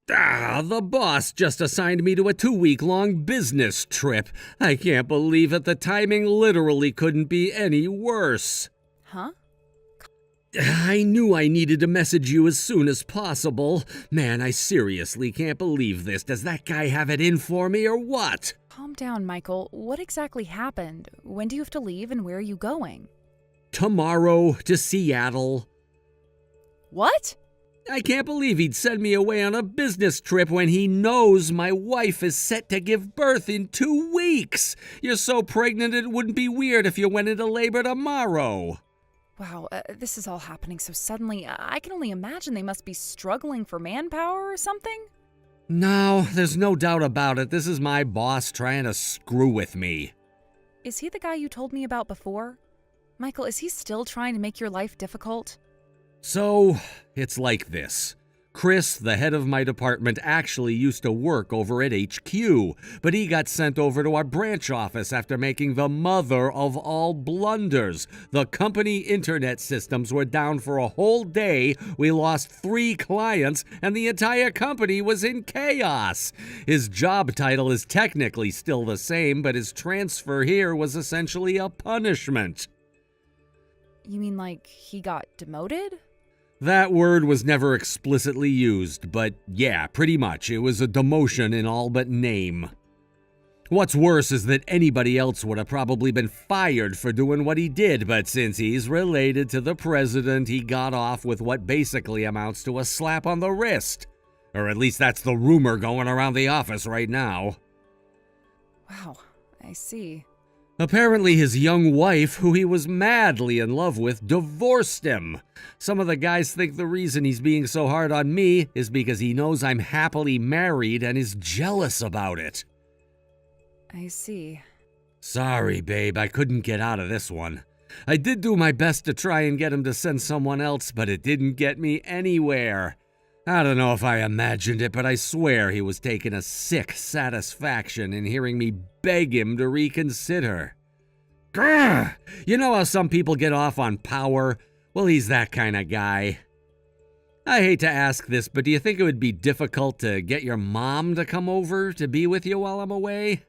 The boss just assigned me to a 2-week-long business trip. I can't believe it. The timing literally couldn't be any worse. Huh? I knew I needed to message you as soon as possible. Man, I seriously can't believe this. Does that guy have it in for me or what? Calm down, Michael. What exactly happened? When do you have to leave and where are you going? Tomorrow to Seattle. What? I can't believe he'd send me away on a business trip when he knows my wife is set to give birth in 2 weeks. You're so pregnant it wouldn't be weird if you went into labor tomorrow. Wow, this is all happening so suddenly. I can only imagine they must be struggling for manpower or something. No, there's no doubt about it. This is my boss trying to screw with me. Is he the guy you told me about before? Michael, is he still trying to make your life difficult? So, it's like this. Chris, the head of my department, actually used to work over at HQ, but he got sent over to our branch office after making the mother of all blunders. The company internet systems were down for a whole day, we lost 3 clients, and the entire company was in chaos. His job title is technically still the same, but his transfer here was essentially a punishment. You mean like he got demoted? That word was never explicitly used, but yeah, pretty much. It was a demotion in all but name. What's worse is that anybody else would have probably been fired for doing what he did, but since he's related to the president, he got off with what basically amounts to a slap on the wrist. Or at least that's the rumor going around the office right now. Wow, I see. Apparently his young wife, who he was madly in love with, divorced him. Some of the guys think the reason he's being so hard on me is because he knows I'm happily married and is jealous about it. I see. Sorry, babe, I couldn't get out of this one. I did do my best to try and get him to send someone else, but it didn't get me anywhere. I don't know if I imagined it, but I swear he was taking a sick satisfaction in hearing me beg him to reconsider. Grr! You know how some people get off on power? Well, he's that kind of guy. I hate to ask this, but do you think it would be difficult to get your mom to come over to be with you while I'm away?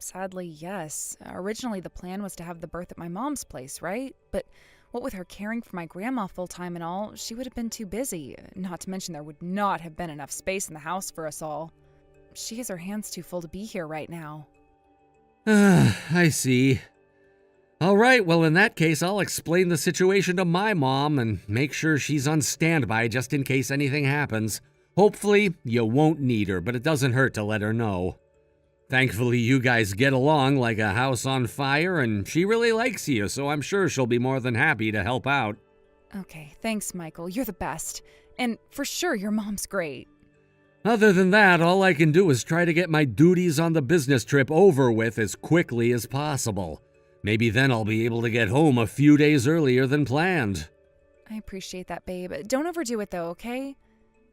Sadly, yes. Originally, the plan was to have the birth at my mom's place, right? But what with her caring for my grandma full-time and all, she would have been too busy. Not to mention there would not have been enough space in the house for us all. She has her hands too full to be here right now. I see. All right, well, in that case, I'll explain the situation to my mom and make sure she's on standby just in case anything happens. Hopefully, you won't need her, but it doesn't hurt to let her know. Thankfully, you guys get along like a house on fire, and she really likes you, so I'm sure she'll be more than happy to help out. Okay, thanks, Michael. You're the best. And for sure, your mom's great. Other than that, all I can do is try to get my duties on the business trip over with as quickly as possible. Maybe then I'll be able to get home a few days earlier than planned. I appreciate that, babe. Don't overdo it, though, okay?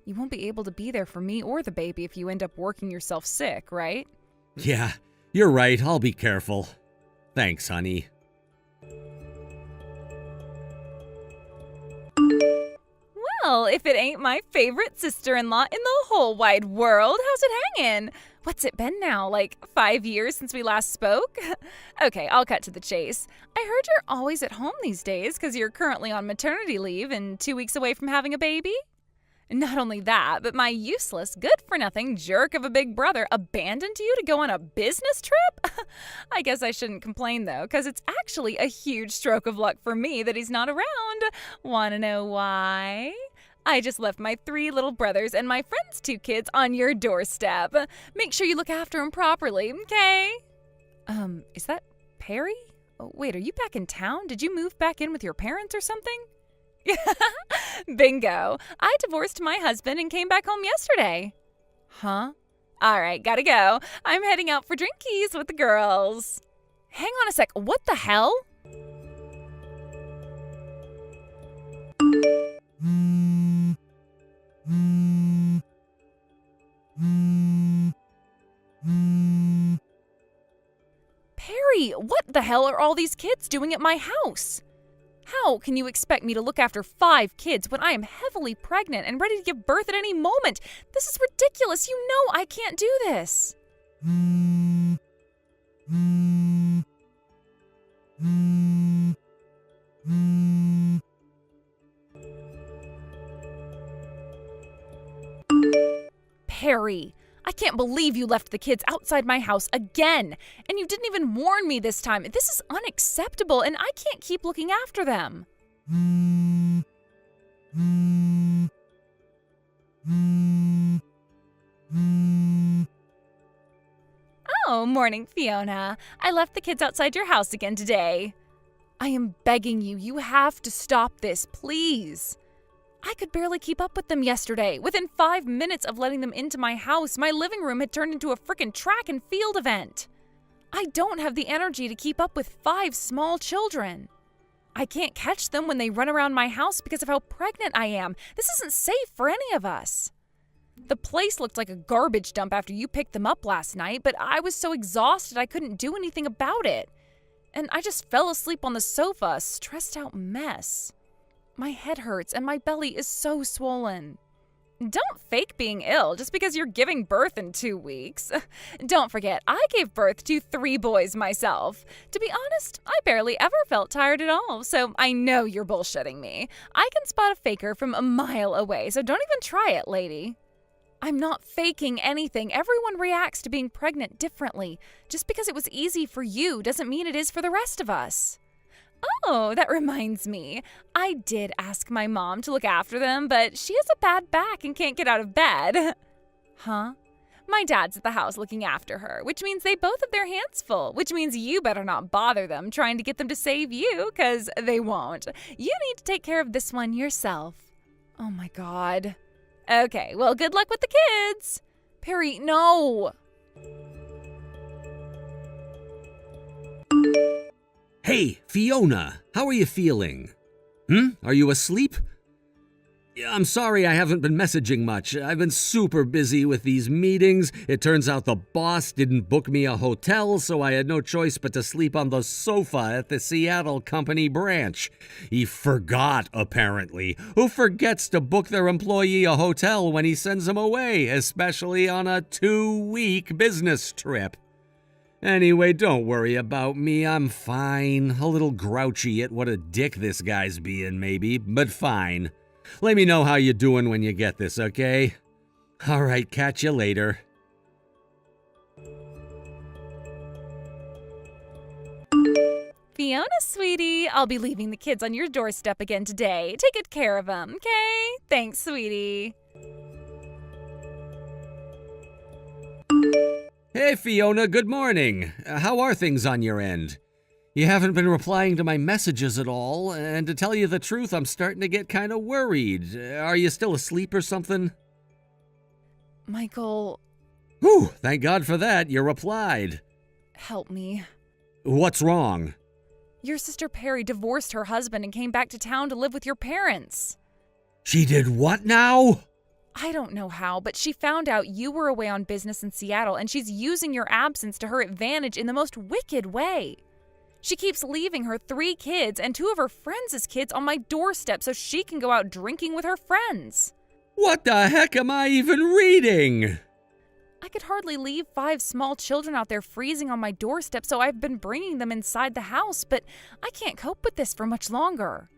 You won't be able to be there for me or the baby if you end up working yourself sick, right? Yeah, you're right. I'll be careful. Thanks, honey. Well, if it ain't my favorite sister-in-law in the whole wide world, how's it hanging? What's it been now, like 5 years since we last spoke? Okay, I'll cut to the chase. I heard you're always at home these days because you're currently on maternity leave and 2 weeks away from having a baby. Not only that, but my useless, good-for-nothing jerk of a big brother abandoned you to go on a business trip? I guess I shouldn't complain, though, because it's actually a huge stroke of luck for me that he's not around. Want to know why? I just left my 3 little brothers and my friend's 2 kids on your doorstep. Make sure you look after them properly, okay? Is that Perry? Oh, wait, are you back in town? Did you move back in with your parents or something? Bingo. I divorced my husband and came back home yesterday. Huh? All right, gotta go. I'm heading out for drinkies with the girls. Hang on a sec. What the hell? Perry, what the hell are all these kids doing at my house? How can you expect me to look after 5 kids when I am heavily pregnant and ready to give birth at any moment? This is ridiculous. You know I can't do this. Perry, I can't believe you left the kids outside my house again. And you didn't even warn me this time. This is unacceptable, and I can't keep looking after them. Oh, morning, Fiona. I left the kids outside your house again today. I am begging you, you have to stop this, please. I could barely keep up with them yesterday. Within 5 minutes of letting them into my house, my living room had turned into a frickin' track and field event. I don't have the energy to keep up with 5 small children. I can't catch them when they run around my house because of how pregnant I am. This isn't safe for any of us. The place looked like a garbage dump after you picked them up last night, but I was so exhausted I couldn't do anything about it. And I just fell asleep on the sofa, a stressed out mess. My head hurts and my belly is so swollen. Don't fake being ill just because you're giving birth in 2 weeks. Don't forget, I gave birth to 3 boys myself. To be honest, I barely ever felt tired at all, so I know you're bullshitting me. I can spot a faker from a mile away, so don't even try it, lady. I'm not faking anything. Everyone reacts to being pregnant differently. Just because it was easy for you doesn't mean it is for the rest of us. Oh, that reminds me. I did ask my mom to look after them, but she has a bad back and can't get out of bed. Huh? My dad's at the house looking after her, which means they both have their hands full, which means you better not bother them trying to get them to save you, because they won't. You need to take care of this one yourself. Oh my God. Okay, well, good luck with the kids. Perry, no. Hey, Fiona, how are you feeling? Are you asleep? I'm sorry I haven't been messaging much. I've been super busy with these meetings. It turns out the boss didn't book me a hotel, so I had no choice but to sleep on the sofa at the Seattle company branch. He forgot, apparently. Who forgets to book their employee a hotel when he sends them away, especially on a 2-week business trip? Anyway, don't worry about me. I'm fine. A little grouchy at what a dick this guy's being, maybe, but fine. Let me know how you're doing when you get this, okay? All right, catch you later. Fiona, sweetie, I'll be leaving the kids on your doorstep again today. Take good care of them, okay? Thanks, sweetie. Hey, Fiona, good morning. How are things on your end? You haven't been replying to my messages at all, and to tell you the truth, I'm starting to get kind of worried. Are you still asleep or something? Michael. Whew, thank God for that. You replied. Help me. What's wrong? Your sister Perry divorced her husband and came back to town to live with your parents. She did what now? I don't know how, but she found out you were away on business in Seattle, and she's using your absence to her advantage in the most wicked way. She keeps leaving her 3 kids and 2 of her friends' kids on my doorstep so she can go out drinking with her friends. What the heck am I even reading? I could hardly leave 5 small children out there freezing on my doorstep, so I've been bringing them inside the house, but I can't cope with this for much longer.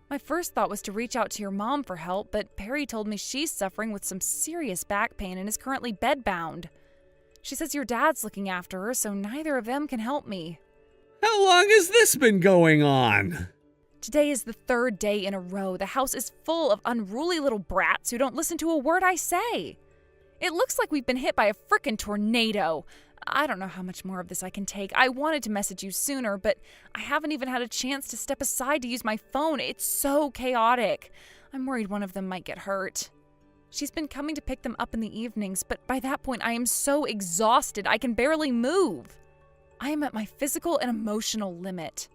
My first thought was to reach out to your mom for help, but Perry told me she's suffering with some serious back pain and is currently bedbound. She says your dad's looking after her, so neither of them can help me. How long has this been going on? Today is the 3rd day in a row. The house is full of unruly little brats who don't listen to a word I say. It looks like we've been hit by a frickin' tornado. I don't know how much more of this I can take. I wanted to message you sooner, but I haven't even had a chance to step aside to use my phone. It's so chaotic. I'm worried one of them might get hurt. She's been coming to pick them up in the evenings, but by that point I am so exhausted I can barely move. I am at my physical and emotional limit.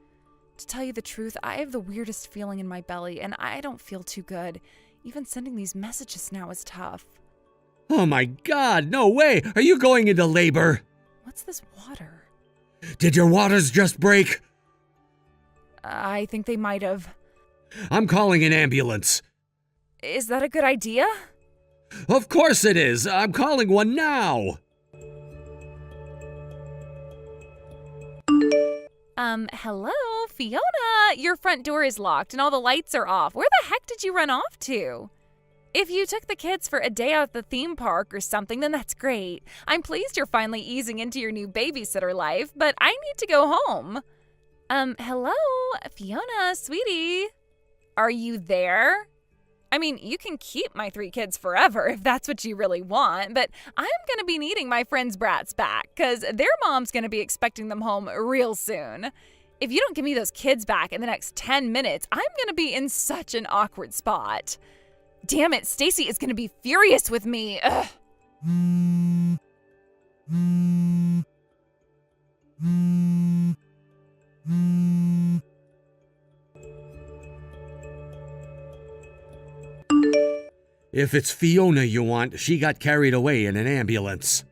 To tell you the truth, I have the weirdest feeling in my belly, and I don't feel too good. Even sending these messages now is tough. Oh my God, no way! Are you going into labor? What's this water? Did your waters just break? I think they might have. I'm calling an ambulance. Is that a good idea? Of course it is. I'm calling one now. Hello, Fiona? Your front door is locked and all the lights are off. Where the heck did you run off to? If you took the kids for a day out at the theme park or something, then that's great. I'm pleased you're finally easing into your new babysitter life, but I need to go home. Hello, Fiona, sweetie. Are you there? I mean, you can keep my 3 kids forever if that's what you really want, but I'm going to be needing my friends' brats back because their mom's going to be expecting them home real soon. If you don't give me those kids back in the next 10 minutes, I'm going to be in such an awkward spot. Damn it, Stacy is going to be furious with me. Ugh. If it's Fiona you want, she got carried away in an ambulance.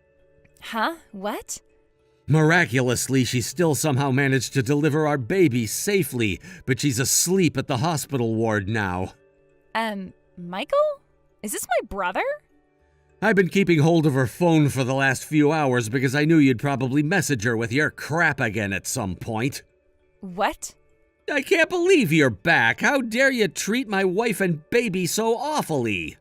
Huh? What? Miraculously, she still somehow managed to deliver our baby safely, but she's asleep at the hospital ward now. Michael? Is this my brother? I've been keeping hold of her phone for the last few hours because I knew you'd probably message her with your crap again at some point. What? I can't believe you're back. How dare you treat my wife and baby so awfully?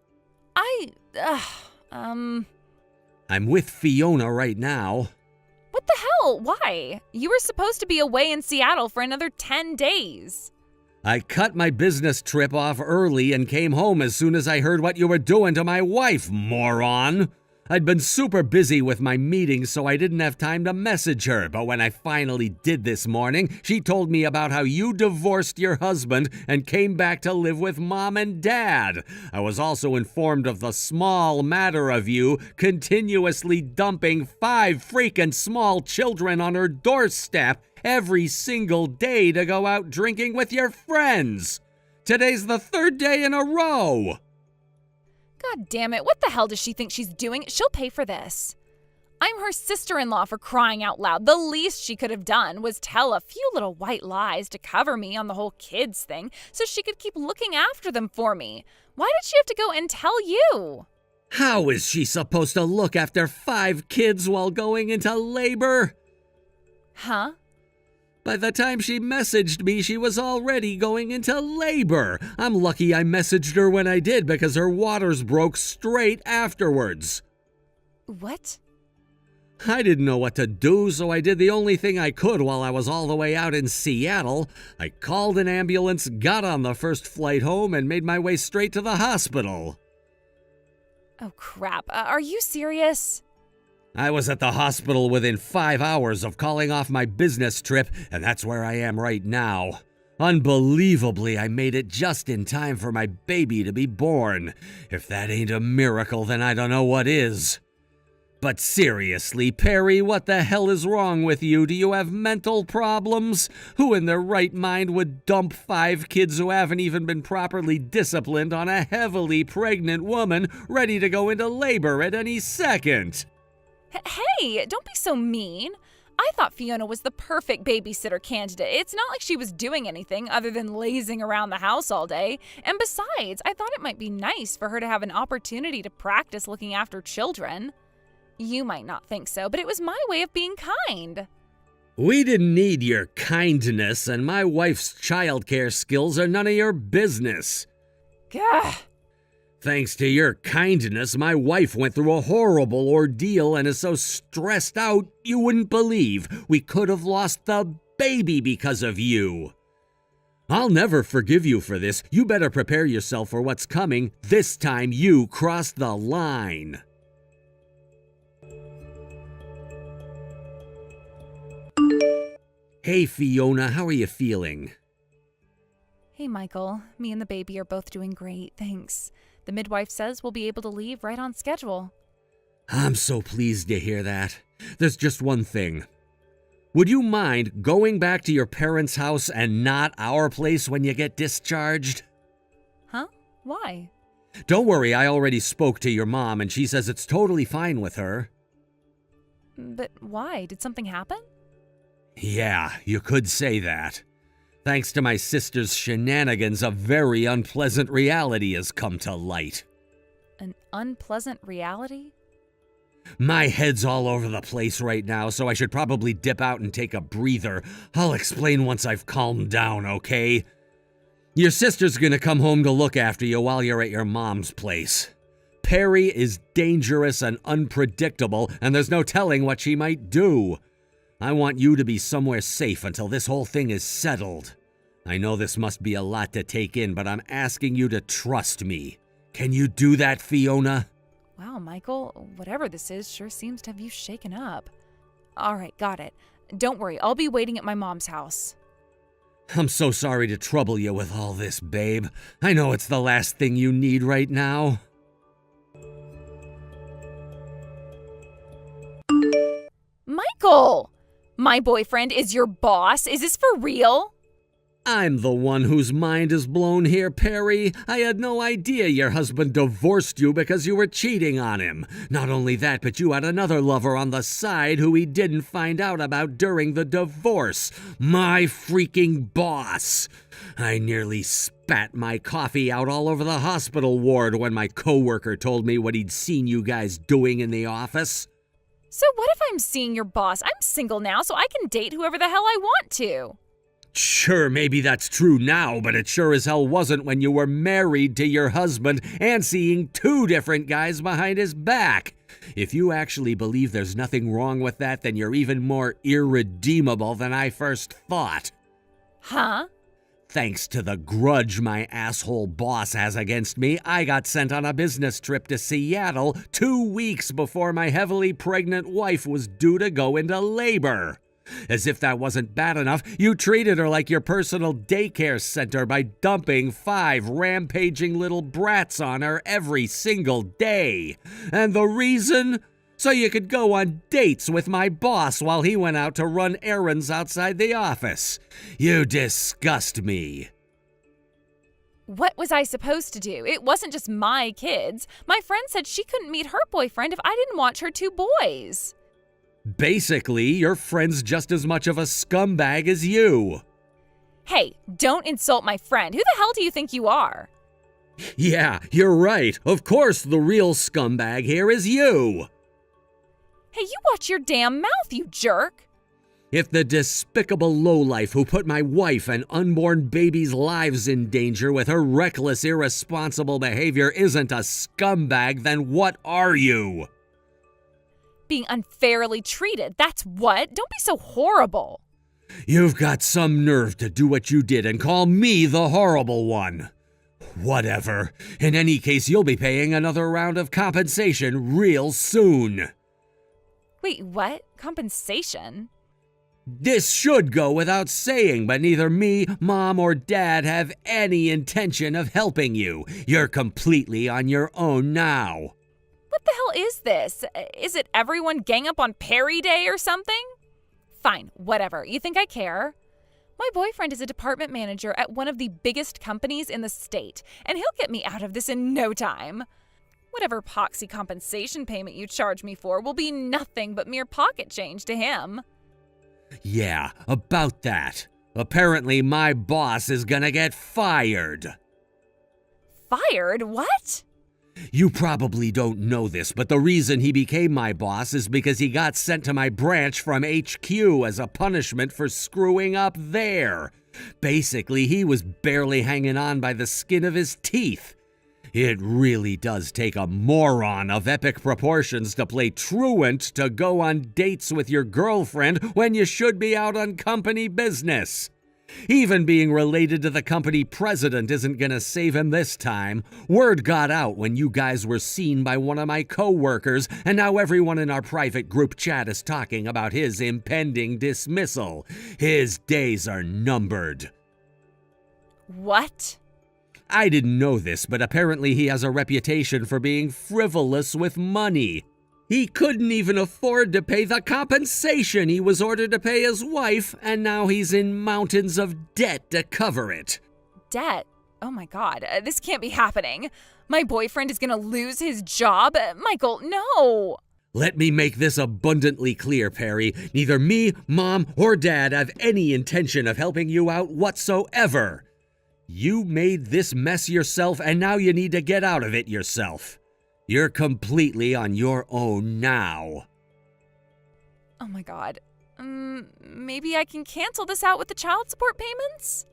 I'm with Fiona right now. What the hell? Why? You were supposed to be away in Seattle for another 10 days. I cut my business trip off early and came home as soon as I heard what you were doing to my wife, moron. I'd been super busy with my meetings, so I didn't have time to message her, but when I finally did this morning, she told me about how you divorced your husband and came back to live with Mom and Dad. I was also informed of the small matter of you continuously dumping 5 freaking small children on her doorstep every single day to go out drinking with your friends. Today's the 3rd day in a row. God damn it, what the hell does she think she's doing? She'll pay for this. I'm her sister-in-law, for crying out loud. The least she could have done was tell a few little white lies to cover me on the whole kids thing so she could keep looking after them for me. Why did she have to go and tell you? How is she supposed to look after 5 kids while going into labor? Huh? By the time she messaged me, she was already going into labor. I'm lucky I messaged her when I did because her waters broke straight afterwards. What? I didn't know what to do, so I did the only thing I could while I was all the way out in Seattle. I called an ambulance, got on the first flight home, and made my way straight to the hospital. Oh, crap. Are you serious? I was at the hospital within 5 hours of calling off my business trip, and that's where I am right now. Unbelievably, I made it just in time for my baby to be born. If that ain't a miracle, then I don't know what is. But seriously, Perry, what the hell is wrong with you? Do you have mental problems? Who in their right mind would dump 5 kids who haven't even been properly disciplined on a heavily pregnant woman ready to go into labor at any second? Hey, don't be so mean. I thought Fiona was the perfect babysitter candidate. It's not like she was doing anything other than lazing around the house all day. And besides, I thought it might be nice for her to have an opportunity to practice looking after children. You might not think so, but it was my way of being kind. We didn't need your kindness, and my wife's childcare skills are none of your business. Gah! Thanks to your kindness, my wife went through a horrible ordeal and is so stressed out you wouldn't believe. We could have lost the baby because of you. I'll never forgive you for this. You better prepare yourself for what's coming. This time you crossed the line. Hey Fiona, how are you feeling? Hey Michael, me and the baby are both doing great, thanks. The midwife says we'll be able to leave right on schedule. I'm so pleased to hear that. There's just one thing. Would you mind going back to your parents' house and not our place when you get discharged? Huh? Why? Don't worry, I already spoke to your mom and she says it's totally fine with her. But why? Did something happen? Yeah, you could say that. Thanks to my sister's shenanigans, a very unpleasant reality has come to light. An unpleasant reality? My head's all over the place right now, so I should probably dip out and take a breather. I'll explain once I've calmed down, okay? Your sister's gonna come home to look after you while you're at your mom's place. Perry is dangerous and unpredictable, and there's no telling what she might do. I want you to be somewhere safe until this whole thing is settled. I know this must be a lot to take in, but I'm asking you to trust me. Can you do that, Fiona? Wow, Michael, whatever this is sure seems to have you shaken up. All right, got it. Don't worry, I'll be waiting at my mom's house. I'm so sorry to trouble you with all this, babe. I know it's the last thing you need right now. Michael! My boyfriend is your boss? Is this for real? I'm the one whose mind is blown here, Perry. I had no idea your husband divorced you because you were cheating on him. Not only that, but you had another lover on the side who he didn't find out about during the divorce. My freaking boss. I nearly spat my coffee out all over the hospital ward when my coworker told me what he'd seen you guys doing in the office. So what if I'm seeing your boss? I'm single now, so I can date whoever the hell I want to. Sure, maybe that's true now, but it sure as hell wasn't when you were married to your husband and seeing two different guys behind his back. If you actually believe there's nothing wrong with that, then you're even more irredeemable than I first thought. Huh? Thanks to the grudge my asshole boss has against me, I got sent on a business trip to Seattle 2 weeks before my heavily pregnant wife was due to go into labor. As if that wasn't bad enough, you treated her like your personal daycare center by dumping 5 rampaging little brats on her every single day. And the reason? So you could go on dates with my boss while he went out to run errands outside the office. You disgust me. What was I supposed to do? It wasn't just my kids. My friend said she couldn't meet her boyfriend if I didn't watch her 2 boys. Basically, your friend's just as much of a scumbag as you. Hey, don't insult my friend. Who the hell do you think you are? Yeah, you're right. Of course the real scumbag here is you. Hey, you watch your damn mouth, you jerk. If the despicable lowlife who put my wife and unborn baby's lives in danger with her reckless, irresponsible behavior isn't a scumbag, then what are you? Being unfairly treated, that's what. Don't be so horrible. You've got some nerve to do what you did and call me the horrible one. Whatever. In any case, you'll be paying another round of compensation real soon. Wait, what? Compensation? This should go without saying, but neither me, Mom, or Dad have any intention of helping you. You're completely on your own now. What the hell is this? Is it everyone gang up on Perry Day or something? Fine, whatever. You think I care? My boyfriend is a department manager at one of the biggest companies in the state, and he'll get me out of this in no time. Whatever poxy compensation payment you charge me for will be nothing but mere pocket change to him. Yeah, about that. Apparently my boss is gonna get fired. Fired? What? You probably don't know this, but the reason he became my boss is because he got sent to my branch from HQ as a punishment for screwing up there. Basically, he was barely hanging on by the skin of his teeth. It really does take a moron of epic proportions to play truant to go on dates with your girlfriend when you should be out on company business. Even being related to the company president isn't gonna save him this time. Word got out when you guys were seen by one of my co-workers, and now everyone in our private group chat is talking about his impending dismissal. His days are numbered. What? I didn't know this, but apparently he has a reputation for being frivolous with money. He couldn't even afford to pay the compensation he was ordered to pay his wife, and now he's in mountains of debt to cover it. Debt? Oh my God, this can't be happening. My boyfriend is gonna lose his job? Michael, no! Let me make this abundantly clear, Perry. Neither me, Mom, or Dad have any intention of helping you out whatsoever. You made this mess yourself, and now you need to get out of it yourself. You're completely on your own now. Oh my God. Maybe I can cancel this out with the child support payments?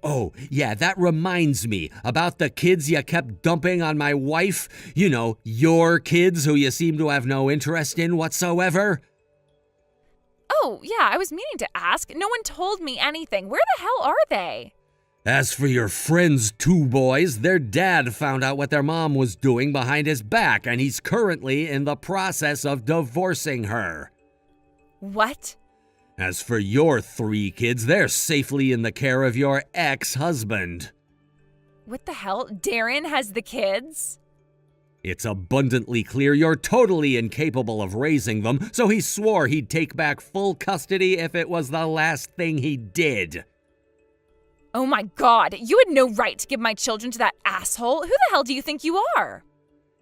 Oh, yeah, that reminds me about the kids you kept dumping on my wife. You know, your kids who you seem to have no interest in whatsoever. Oh, yeah, I was meaning to ask. No one told me anything. Where the hell are they? As for your friend's two boys, their dad found out what their mom was doing behind his back, and he's currently in the process of divorcing her. What? As for your 3 kids, they're safely in the care of your ex-husband. What the hell? Darren has the kids? It's abundantly clear you're totally incapable of raising them, so he swore he'd take back full custody if it was the last thing he did. Oh my God, you had no right to give my children to that asshole. Who the hell do you think you are?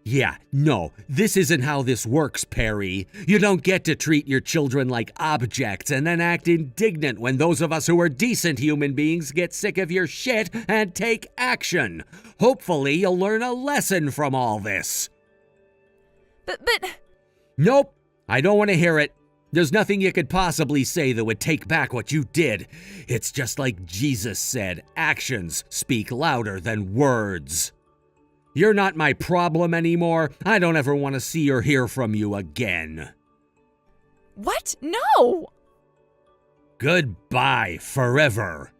Yeah, no, this isn't how this works, Perry. You don't get to treat your children like objects and then act indignant when those of us who are decent human beings get sick of your shit and take action. Hopefully, you'll learn a lesson from all this. But... Nope, I don't want to hear it. There's nothing you could possibly say that would take back what you did. It's just like Jesus said, actions speak louder than words. You're not my problem anymore. I don't ever want to see or hear from you again. What? No! Goodbye forever.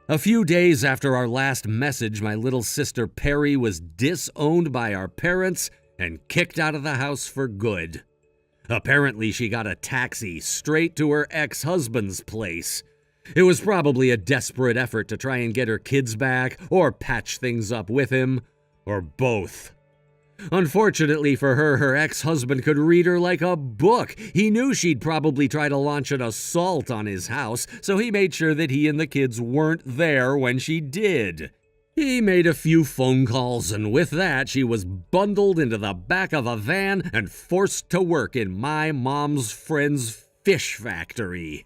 A few days after our last message, my little sister Perry was disowned by our parents and kicked out of the house for good. Apparently, she got a taxi straight to her ex-husband's place. It was probably a desperate effort to try and get her kids back, or patch things up with him, or both. Unfortunately for her, her ex-husband could read her like a book. He knew she'd probably try to launch an assault on his house, so he made sure that he and the kids weren't there when she did. He made a few phone calls, and with that, she was bundled into the back of a van and forced to work in my mom's friend's fish factory.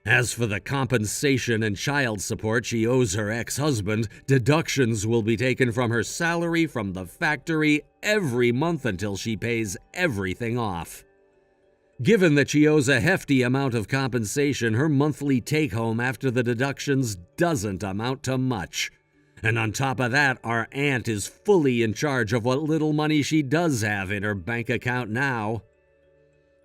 As for the compensation and child support she owes her ex-husband, deductions will be taken from her salary from the factory every month until she pays everything off. Given that she owes a hefty amount of compensation, her monthly take-home after the deductions doesn't amount to much. And on top of that, our aunt is fully in charge of what little money she does have in her bank account now.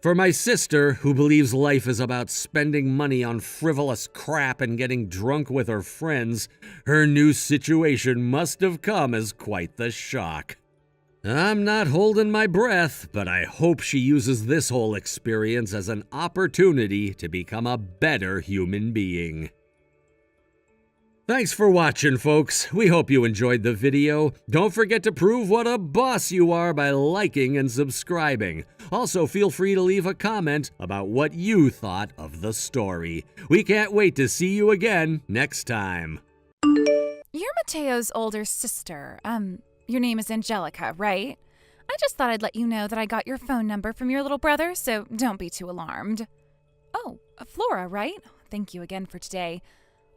For my sister, who believes life is about spending money on frivolous crap and getting drunk with her friends, her new situation must have come as quite the shock. I'm not holding my breath, but I hope she uses this whole experience as an opportunity to become a better human being. Thanks for watching, folks. We hope you enjoyed the video. Don't forget to prove what a boss you are by liking and subscribing. Also, feel free to leave a comment about what you thought of the story. We can't wait to see you again next time. You're Mateo's older sister. Your name is Angelica, right? I just thought I'd let you know that I got your phone number from your little brother, so don't be too alarmed. Oh, Flora, right? Thank you again for today.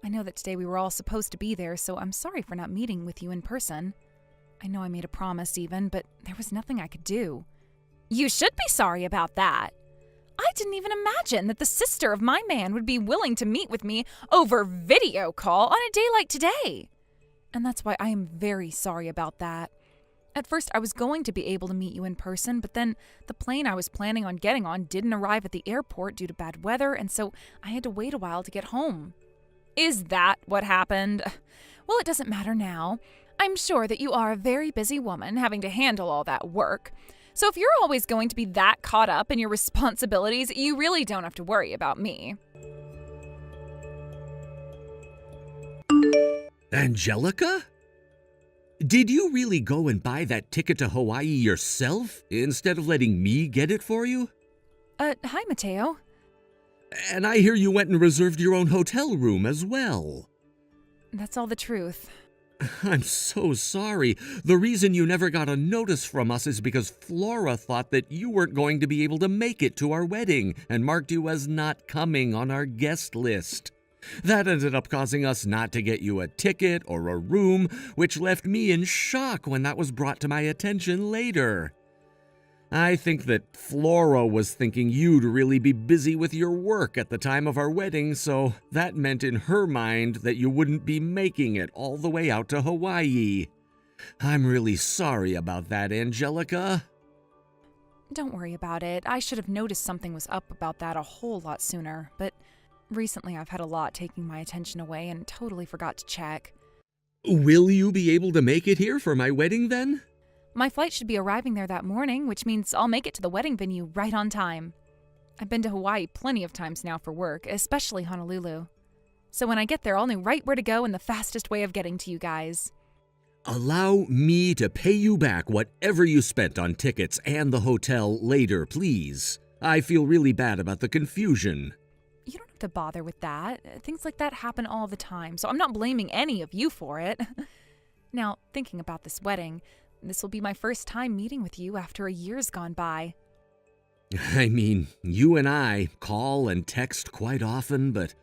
I know that today we were all supposed to be there, so I'm sorry for not meeting with you in person. I know I made a promise even, but there was nothing I could do. You should be sorry about that. I didn't even imagine that the sister of my man would be willing to meet with me over video call on a day like today. And that's why I am very sorry about that. At first, I was going to be able to meet you in person, but then the plane I was planning on getting on didn't arrive at the airport due to bad weather, and so I had to wait a while to get home. Is that what happened? Well, it doesn't matter now. I'm sure that you are a very busy woman having to handle all that work. So if you're always going to be that caught up in your responsibilities, you really don't have to worry about me. Angelica? Did you really go and buy that ticket to Hawaii yourself instead of letting me get it for you? Hi, Mateo. And I hear you went and reserved your own hotel room as well. That's all the truth. I'm so sorry. The reason you never got a notice from us is because Flora thought that you weren't going to be able to make it to our wedding and marked you as not coming on our guest list. That ended up causing us not to get you a ticket or a room, which left me in shock when that was brought to my attention later. I think that Flora was thinking you'd really be busy with your work at the time of our wedding, so that meant in her mind that you wouldn't be making it all the way out to Hawaii. I'm really sorry about that, Angelica. Don't worry about it. I should have noticed something was up about that a whole lot sooner, but recently I've had a lot taking my attention away and totally forgot to check. Will you be able to make it here for my wedding then? My flight should be arriving there that morning, which means I'll make it to the wedding venue right on time. I've been to Hawaii plenty of times now for work, especially Honolulu. So when I get there, I'll know right where to go and the fastest way of getting to you guys. Allow me to pay you back whatever you spent on tickets and the hotel later, please. I feel really bad about the confusion. You don't have to bother with that. Things like that happen all the time, so I'm not blaming any of you for it. Now, thinking about this wedding, this will be my first time meeting with you after a year's gone by. I mean, you and I call and text quite often, but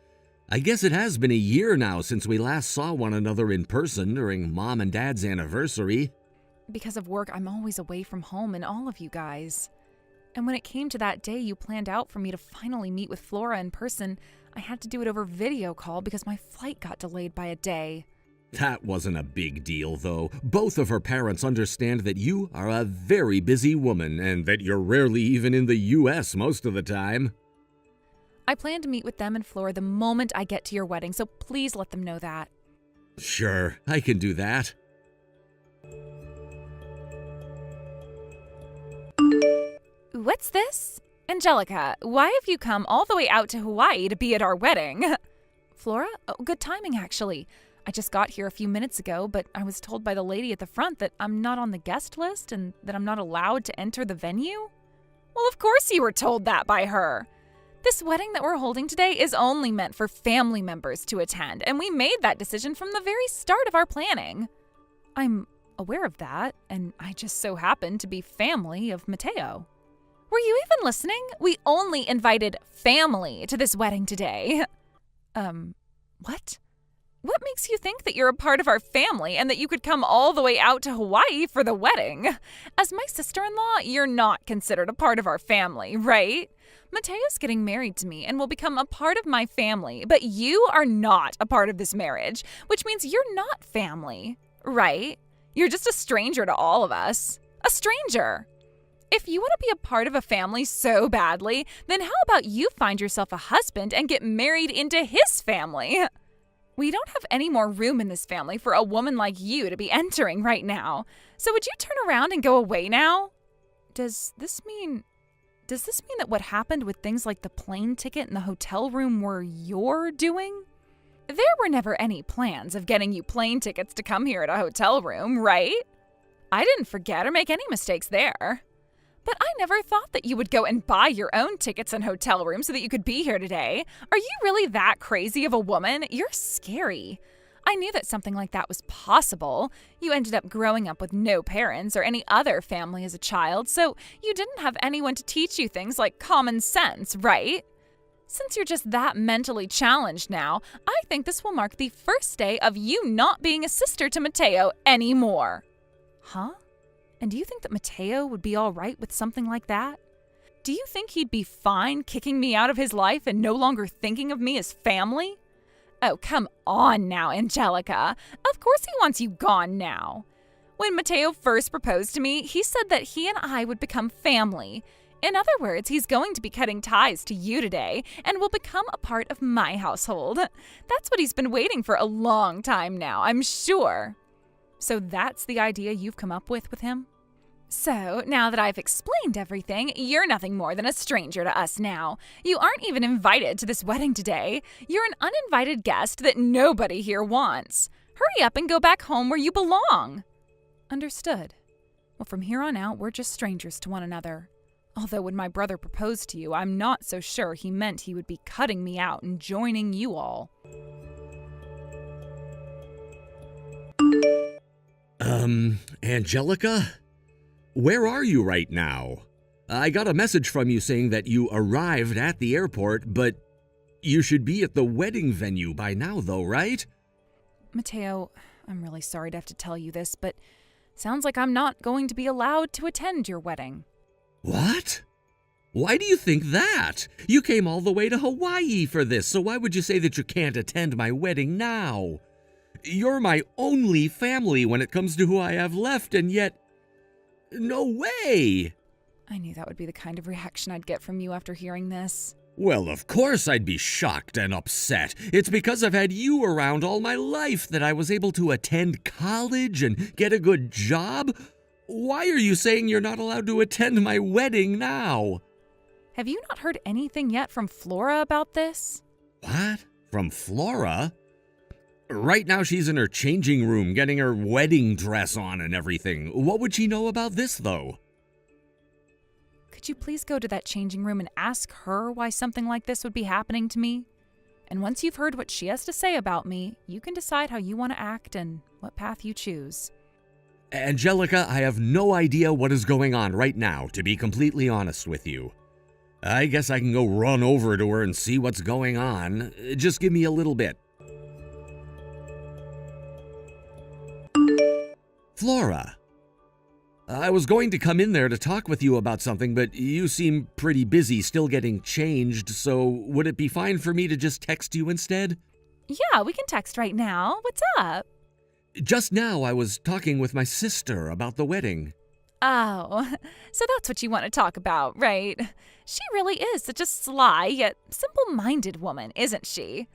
I guess it has been a year now since we last saw one another in person during Mom and Dad's anniversary. Because of work, I'm always away from home and all of you guys. And when it came to that day you planned out for me to finally meet with Flora in person, I had to do it over video call because my flight got delayed by a day. That wasn't a big deal, though. Both of her parents understand that you are a very busy woman and that you're rarely even in the U.S. most of the time. I plan to meet with them and Flora the moment I get to your wedding, so please let them know that. Sure, I can do that. What's this? Angelica, why have you come all the way out to Hawaii to be at our wedding? Flora? Oh, good timing, actually. I just got here a few minutes ago, but I was told by the lady at the front that I'm not on the guest list and that I'm not allowed to enter the venue. Well, of course you were told that by her. This wedding that we're holding today is only meant for family members to attend, and we made that decision from the very start of our planning. I'm aware of that, and I just so happen to be family of Mateo. Were you even listening? We only invited family to this wedding today. What? What makes you think that you're a part of our family and that you could come all the way out to Hawaii for the wedding? As my sister-in-law, you're not considered a part of our family, right? Mateo's getting married to me and will become a part of my family, but you are not a part of this marriage, which means you're not family, right? You're just a stranger to all of us. A stranger. If you want to be a part of a family so badly, then how about you find yourself a husband and get married into his family? We don't have any more room in this family for a woman like you to be entering right now. So would you turn around and go away now? Does this mean that what happened with things like the plane ticket and the hotel room were your doing? There were never any plans of getting you plane tickets to come here at a hotel room, right? I didn't forget or make any mistakes there. But I never thought that you would go and buy your own tickets and hotel room so that you could be here today. Are you really that crazy of a woman? You're scary. I knew that something like that was possible. You ended up growing up with no parents or any other family as a child, so you didn't have anyone to teach you things like common sense, right? Since you're just that mentally challenged now, I think this will mark the first day of you not being a sister to Mateo anymore. Huh? And do you think that Mateo would be all right with something like that? Do you think he'd be fine kicking me out of his life and no longer thinking of me as family? Oh, come on now, Angelica. Of course he wants you gone now. When Mateo first proposed to me, he said that he and I would become family. In other words, he's going to be cutting ties to you today and will become a part of my household. That's what he's been waiting for a long time now, I'm sure. So that's the idea you've come up with him? So, now that I've explained everything, you're nothing more than a stranger to us now. You aren't even invited to this wedding today. You're an uninvited guest that nobody here wants. Hurry up and go back home where you belong. Understood. Well, from here on out, we're just strangers to one another. Although when my brother proposed to you, I'm not so sure he meant he would be cutting me out and joining you all. Angelica? Where are you right now? I got a message from you saying that you arrived at the airport, but you should be at the wedding venue by now though, right? Mateo, I'm really sorry to have to tell you this, but sounds like I'm not going to be allowed to attend your wedding. What? Why do you think that? You came all the way to Hawaii for this, so why would you say that you can't attend my wedding now? You're my only family when it comes to who I have left, and yet... No way! I knew that would be the kind of reaction I'd get from you after hearing this. Well, of course I'd be shocked and upset. It's because I've had you around all my life that I was able to attend college and get a good job. Why are you saying you're not allowed to attend my wedding now? Have you not heard anything yet from Flora about this? What? From Flora? Right now she's in her changing room getting her wedding dress on and everything. What would she know about this, though? Could you please go to that changing room and ask her why something like this would be happening to me? And once you've heard what she has to say about me, you can decide how you want to act and what path you choose. Angelica, I have no idea what is going on right now, to be completely honest with you. I guess I can go run over to her and see what's going on. Just give me a little bit. Flora, I was going to come in there to talk with you about something, but you seem pretty busy still getting changed, so would it be fine for me to just text you instead? Yeah, we can text right now. What's up? Just now I was talking with my sister about the wedding. Oh, so that's what you want to talk about, right? She really is such a sly yet simple-minded woman, isn't she?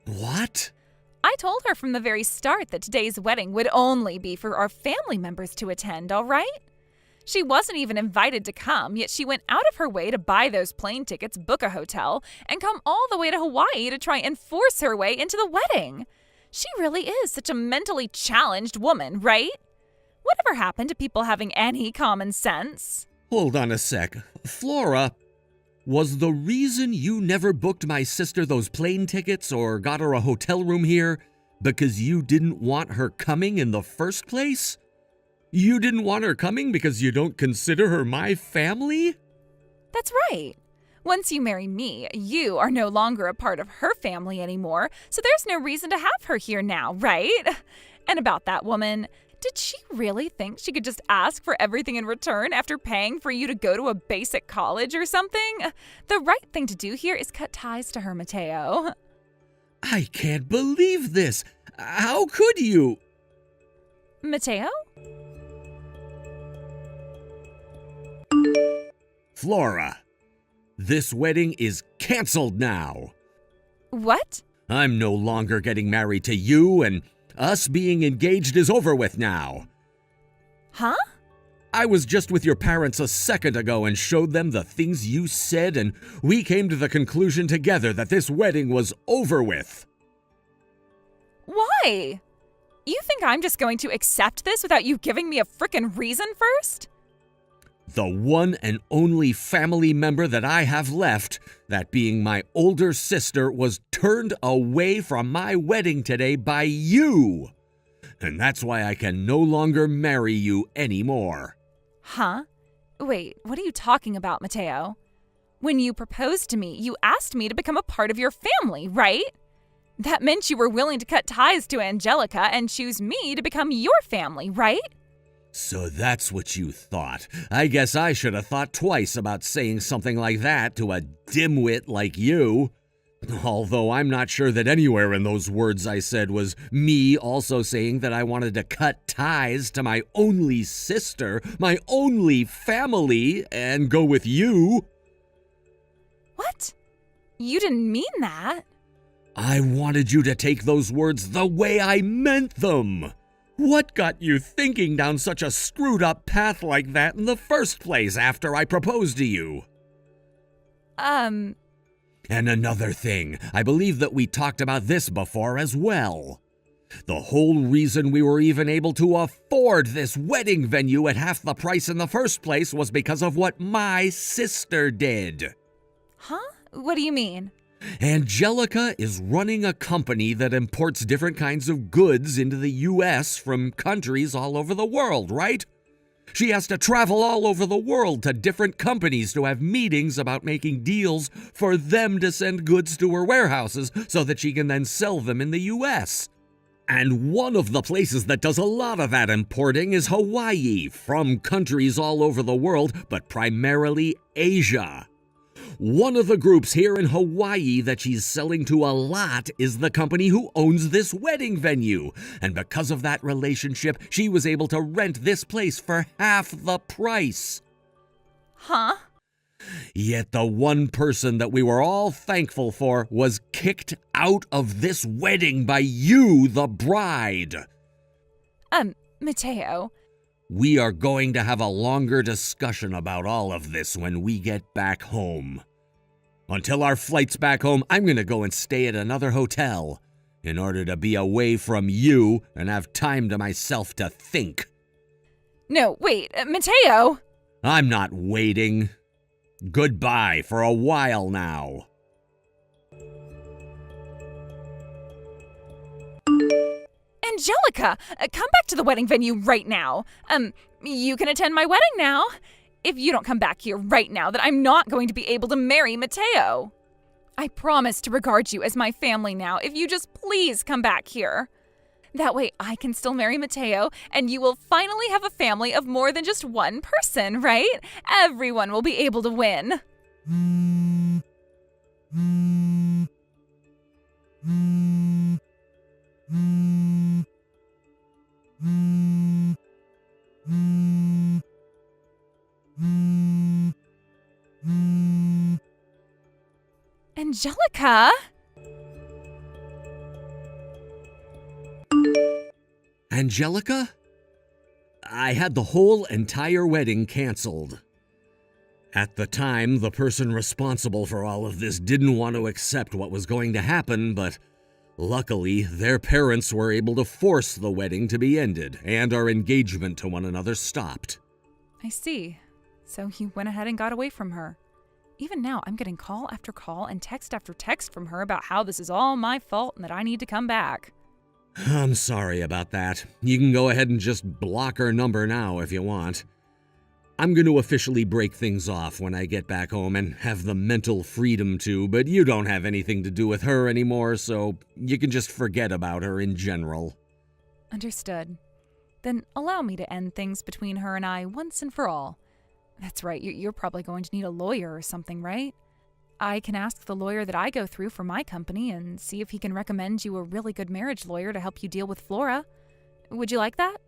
What? I told her from the very start that today's wedding would only be for our family members to attend, all right? She wasn't even invited to come, yet she went out of her way to buy those plane tickets, book a hotel, and come all the way to Hawaii to try and force her way into the wedding. She really is such a mentally challenged woman, right? Whatever happened to people having any common sense? Hold on a sec. Flora, was the reason you never booked my sister those plane tickets or got her a hotel room here because you didn't want her coming in the first place? You didn't want her coming because you don't consider her my family? That's right. Once you marry me, you are no longer a part of her family anymore, so there's no reason to have her here now, right? And about that woman, did she really think she could just ask for everything in return after paying for you to go to a basic college or something? The right thing to do here is cut ties to her, Mateo. I can't believe this. How could you? Mateo? Flora, this wedding is canceled now. What? I'm no longer getting married to you, and us being engaged is over with now. Huh? I was just with your parents a second ago and showed them the things you said, and we came to the conclusion together that this wedding was over with. Why? You think I'm just going to accept this without you giving me a frickin' reason first? The one and only family member that I have left, that being my older sister, was turned away from my wedding today by you. And that's why I can no longer marry you anymore. Huh? Wait, what are you talking about, Mateo? When you proposed to me, you asked me to become a part of your family, right? That meant you were willing to cut ties to Angelica and choose me to become your family, right? So that's what you thought. I guess I should have thought twice about saying something like that to a dimwit like you. Although I'm not sure that anywhere in those words I said was me also saying that I wanted to cut ties to my only sister, my only family, and go with you. What? You didn't mean that. I wanted you to take those words the way I meant them. What got you thinking down such a screwed up path like that in the first place after I proposed to you? And another thing, I believe that we talked about this before as well. The whole reason we were even able to afford this wedding venue at half the price in the first place was because of what my sister did. Huh? What do you mean? Angelica is running a company that imports different kinds of goods into the U.S. from countries all over the world, right? She has to travel all over the world to different companies to have meetings about making deals for them to send goods to her warehouses so that she can then sell them in the U.S. And one of the places that does a lot of that importing is Hawaii, from countries all over the world, but primarily Asia. One of the groups here in Hawaii that she's selling to a lot is the company who owns this wedding venue. And because of that relationship, she was able to rent this place for half the price. Huh? Yet the one person that we were all thankful for was kicked out of this wedding by you, the bride. Mateo. We are going to have a longer discussion about all of this when we get back home. Until our flight's back home, I'm going to go and stay at another hotel in order to be away from you and have time to myself to think. No, wait, Mateo! I'm not waiting. Goodbye for a while now. Angelica, come back to the wedding venue right now. You can attend my wedding now. If you don't come back here right now, then I'm not going to be able to marry Mateo. I promise to regard you as my family now if you just please come back here. That way I can still marry Mateo, and you will finally have a family of more than just one person, right? Everyone will be able to win. Angelica? Angelica? I had the whole entire wedding canceled. At the time, the person responsible for all of this didn't want to accept what was going to happen, but luckily, their parents were able to force the wedding to be ended, and our engagement to one another stopped. I see. So you went ahead and got away from her. Even now, I'm getting call after call and text after text from her about how this is all my fault and that I need to come back. I'm sorry about that. You can go ahead and just block her number now if you want. I'm going to officially break things off when I get back home and have the mental freedom to, but you don't have anything to do with her anymore, so you can just forget about her in general. Understood. Then allow me to end things between her and I once and for all. That's right, you're probably going to need a lawyer or something, right? I can ask the lawyer that I go through for my company and see if he can recommend you a really good marriage lawyer to help you deal with Flora. Would you like that?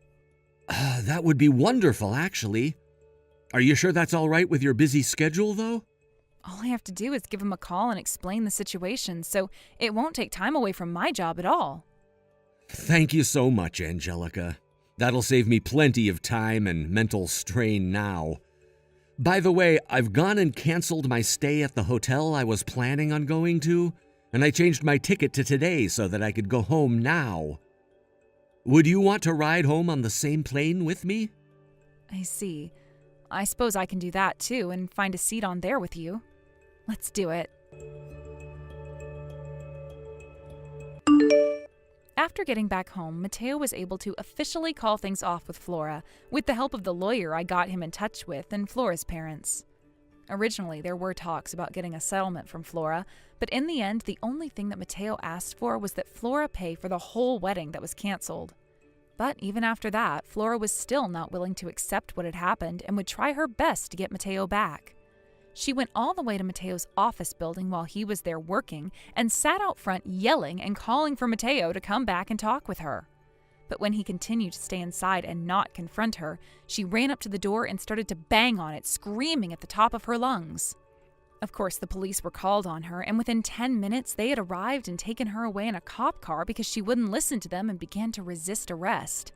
That would be wonderful, actually. Are you sure that's all right with your busy schedule, though? All I have to do is give him a call and explain the situation, so it won't take time away from my job at all. Thank you so much, Angelica. That'll save me plenty of time and mental strain now. By the way, I've gone and canceled my stay at the hotel I was planning on going to, and I changed my ticket to today so that I could go home now. Would you want to ride home on the same plane with me? I see. I suppose I can do that too and find a seat on there with you. Let's do it. After getting back home, Mateo was able to officially call things off with Flora, with the help of the lawyer I got him in touch with and Flora's parents. Originally, there were talks about getting a settlement from Flora, but in the end, the only thing that Mateo asked for was that Flora pay for the whole wedding that was canceled. But even after that, Flora was still not willing to accept what had happened and would try her best to get Mateo back. She went all the way to Mateo's office building while he was there working and sat out front yelling and calling for Mateo to come back and talk with her. But when he continued to stay inside and not confront her, she ran up to the door and started to bang on it, screaming at the top of her lungs. Of course, the police were called on her, and within 10 minutes, they had arrived and taken her away in a cop car because she wouldn't listen to them and began to resist arrest.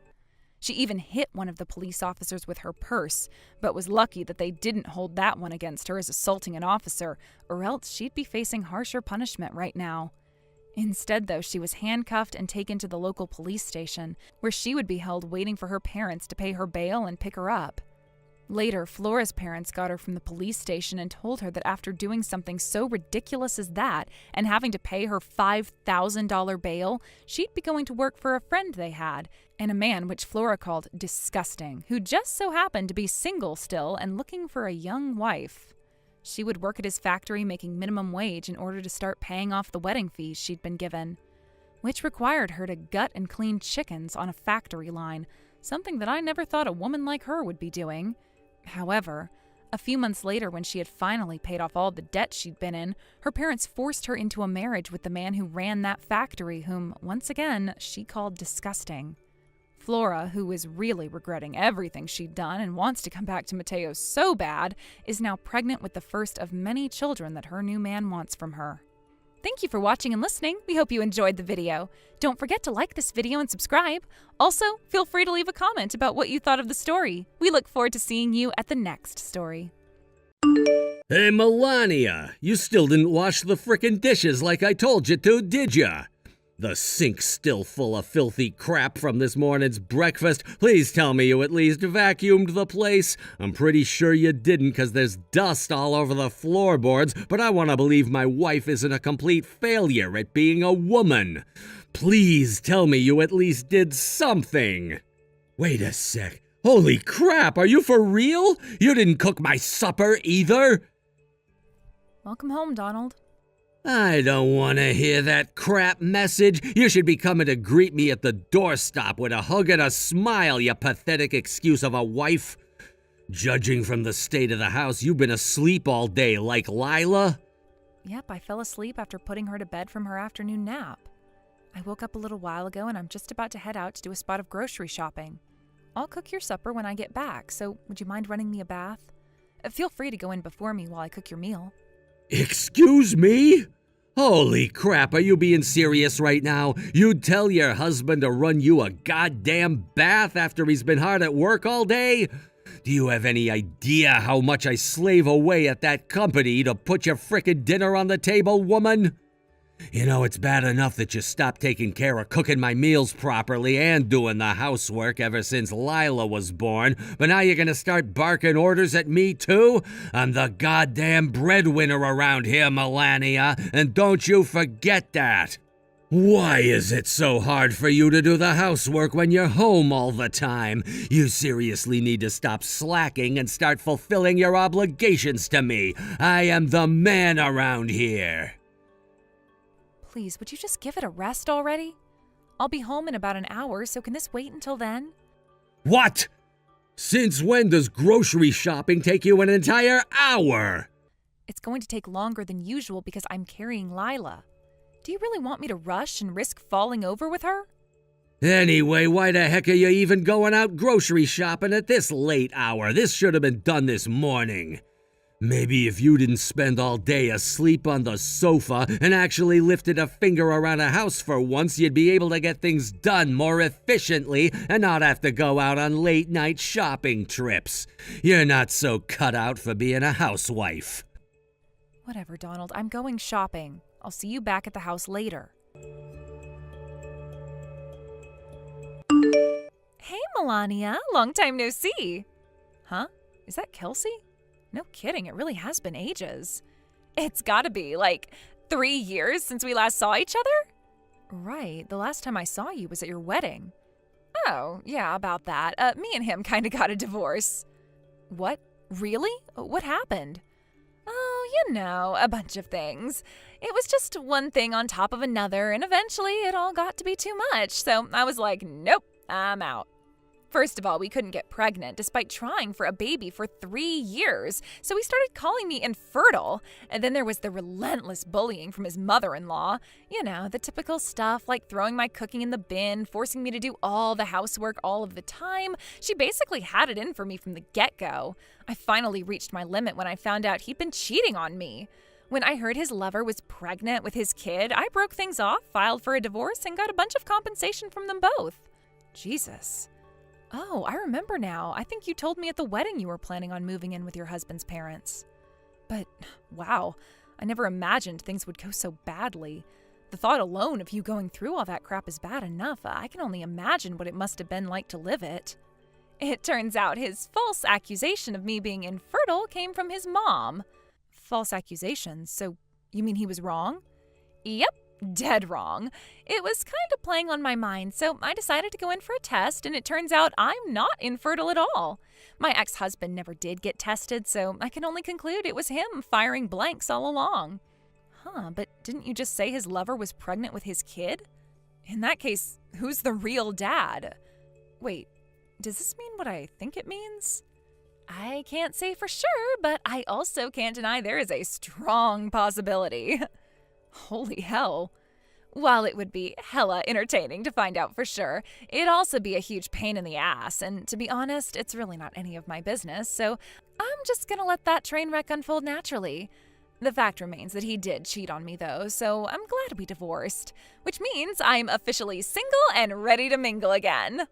She even hit one of the police officers with her purse, but was lucky that they didn't hold that one against her as assaulting an officer, or else she'd be facing harsher punishment right now. Instead, though, she was handcuffed and taken to the local police station, where she would be held waiting for her parents to pay her bail and pick her up. Later, Flora's parents got her from the police station and told her that after doing something so ridiculous as that and having to pay her $5,000 bail, she'd be going to work for a friend they had, and a man which Flora called disgusting, who just so happened to be single still and looking for a young wife. She would work at his factory making minimum wage in order to start paying off the wedding fees she'd been given, which required her to gut and clean chickens on a factory line, something that I never thought a woman like her would be doing. However, a few months later, when she had finally paid off all the debt she'd been in, her parents forced her into a marriage with the man who ran that factory, whom, once again, she called disgusting. Flora, who is really regretting everything she'd done and wants to come back to Mateo so bad, is now pregnant with the first of many children that her new man wants from her. Thank you for watching and listening. We hope you enjoyed the video. Don't forget to like this video and subscribe. Also, feel free to leave a comment about what you thought of the story. We look forward to seeing you at the next story. Hey, Melania, you still didn't wash the frickin' dishes like I told you to, did ya? The sink's still full of filthy crap from this morning's breakfast. Please tell me you at least vacuumed the place. I'm pretty sure you didn't, 'cause there's dust all over the floorboards, but I want to believe my wife isn't a complete failure at being a woman. Please tell me you at least did something. Wait a sec. Holy crap, are you for real? You didn't cook my supper either? Welcome home, Donald. I don't want to hear that crap message. You should be coming to greet me at the doorstop with a hug and a smile, you pathetic excuse of a wife. Judging from the state of the house, you've been asleep all day like Lila. Yep, I fell asleep after putting her to bed from her afternoon nap. I woke up a little while ago and I'm just about to head out to do a spot of grocery shopping. I'll cook your supper when I get back, so would you mind running me a bath? Feel free to go in before me while I cook your meal. Excuse me? Holy crap, are you being serious right now? You'd tell your husband to run you a goddamn bath after he's been hard at work all day? Do you have any idea how much I slave away at that company to put your frickin' dinner on the table, woman? You know, it's bad enough that you stopped taking care of cooking my meals properly and doing the housework ever since Lila was born, but now you're gonna start barking orders at me too? I'm the goddamn breadwinner around here, Melania, and don't you forget that. Why is it so hard for you to do the housework when you're home all the time? You seriously need to stop slacking and start fulfilling your obligations to me. I am the man around here. Please, would you just give it a rest already? I'll be home in about an hour, so can this wait until then? What? Since when does grocery shopping take you an entire hour? It's going to take longer than usual because I'm carrying Lila. Do you really want me to rush and risk falling over with her? Anyway, why the heck are you even going out grocery shopping at this late hour? This should have been done this morning. Maybe if you didn't spend all day asleep on the sofa and actually lifted a finger around a house for once, you'd be able to get things done more efficiently and not have to go out on late-night shopping trips. You're not so cut out for being a housewife. Whatever, Donald. I'm going shopping. I'll see you back at the house later. Hey, Melania. Long time no see. Huh? Is that Kelsey? No kidding, it really has been ages. It's gotta be, like, 3 years since we last saw each other? Right, the last time I saw you was at your wedding. Oh, yeah, about that. Me and him kinda got a divorce. What? Really? What happened? Oh, you know, a bunch of things. It was just one thing on top of another, and eventually it all got to be too much, so I was like, nope, I'm out. First of all, we couldn't get pregnant despite trying for a baby for 3 years, so he started calling me infertile. And then there was the relentless bullying from his mother-in-law. You know, the typical stuff like throwing my cooking in the bin, forcing me to do all the housework all of the time. She basically had it in for me from the get-go. I finally reached my limit when I found out he'd been cheating on me. When I heard his lover was pregnant with his kid, I broke things off, filed for a divorce, and got a bunch of compensation from them both. Jesus. Oh, I remember now. I think you told me at the wedding you were planning on moving in with your husband's parents. But, wow, I never imagined things would go so badly. The thought alone of you going through all that crap is bad enough. I can only imagine what it must have been like to live it. It turns out his false accusation of me being infertile came from his mom. False accusations? So you mean he was wrong? Yep, dead wrong. It was kind of playing on my mind, so I decided to go in for a test, and it turns out I'm not infertile at all. My ex-husband never did get tested, so I can only conclude it was him firing blanks all along. But didn't you just say his lover was pregnant with his kid? In that case, who's the real dad? Wait, does this mean what I think it means? I can't say for sure, but I also can't deny there is a strong possibility. Holy hell. While it would be hella entertaining to find out for sure, it'd also be a huge pain in the ass, and to be honest, it's really not any of my business, so I'm just gonna let that train wreck unfold naturally. The fact remains that he did cheat on me though, so I'm glad we divorced, which means I'm officially single and ready to mingle again.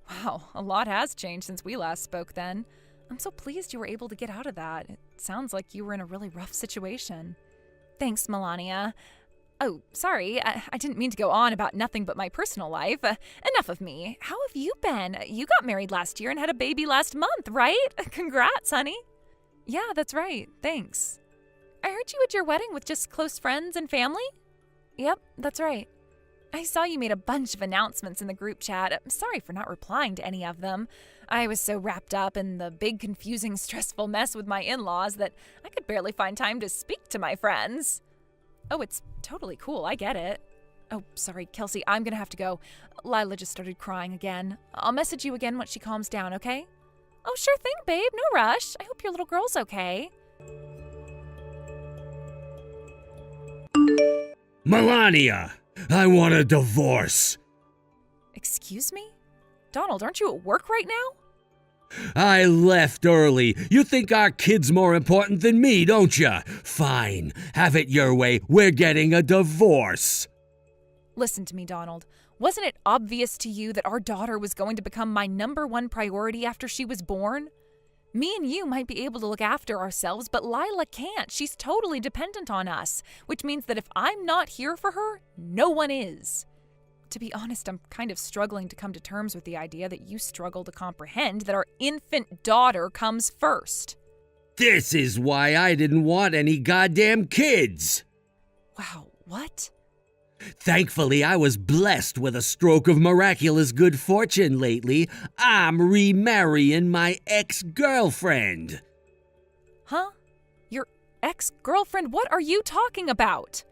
Wow, a lot has changed since we last spoke then. I'm so pleased you were able to get out of that. It sounds like you were in a really rough situation. Thanks, Melania. Oh, sorry, I didn't mean to go on about nothing but my personal life. Enough of me. How have you been? You got married last year and had a baby last month, right? Congrats, honey. Yeah, that's right. Thanks. I heard you at your wedding with just close friends and family? Yep, that's right. I saw you made a bunch of announcements in the group chat. I'm sorry for not replying to any of them. I was so wrapped up in the big, confusing, stressful mess with my in-laws that I could barely find time to speak to my friends. Oh, it's totally cool. I get it. Oh, sorry, Kelsey, I'm gonna have to go. Lila just started crying again. I'll message you again once she calms down, okay? Oh, sure thing, babe. No rush. I hope your little girl's okay. Melania, I want a divorce. Excuse me? Donald, aren't you at work right now? I left early. You think our kid's more important than me, don't you? Fine. Have it your way. We're getting a divorce. Listen to me, Donald. Wasn't it obvious to you that our daughter was going to become my #1 priority after she was born? Me and you might be able to look after ourselves, but Lila can't. She's totally dependent on us, which means that if I'm not here for her, no one is. To be honest, I'm kind of struggling to come to terms with the idea that you struggle to comprehend that our infant daughter comes first. This is why I didn't want any goddamn kids. Wow, what? Thankfully, I was blessed with a stroke of miraculous good fortune lately. I'm remarrying my ex-girlfriend. Huh? Your ex-girlfriend? What are you talking about?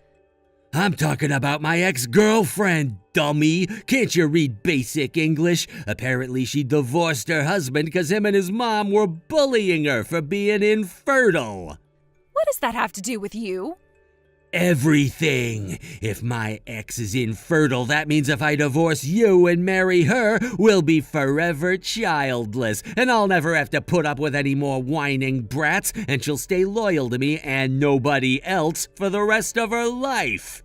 I'm talking about my ex-girlfriend, dummy. Can't you read basic English? Apparently she divorced her husband because him and his mom were bullying her for being infertile. What does that have to do with you? Everything. If my ex is infertile, that means if I divorce you and marry her, we'll be forever childless, and I'll never have to put up with any more whining brats, and she'll stay loyal to me and nobody else for the rest of her life.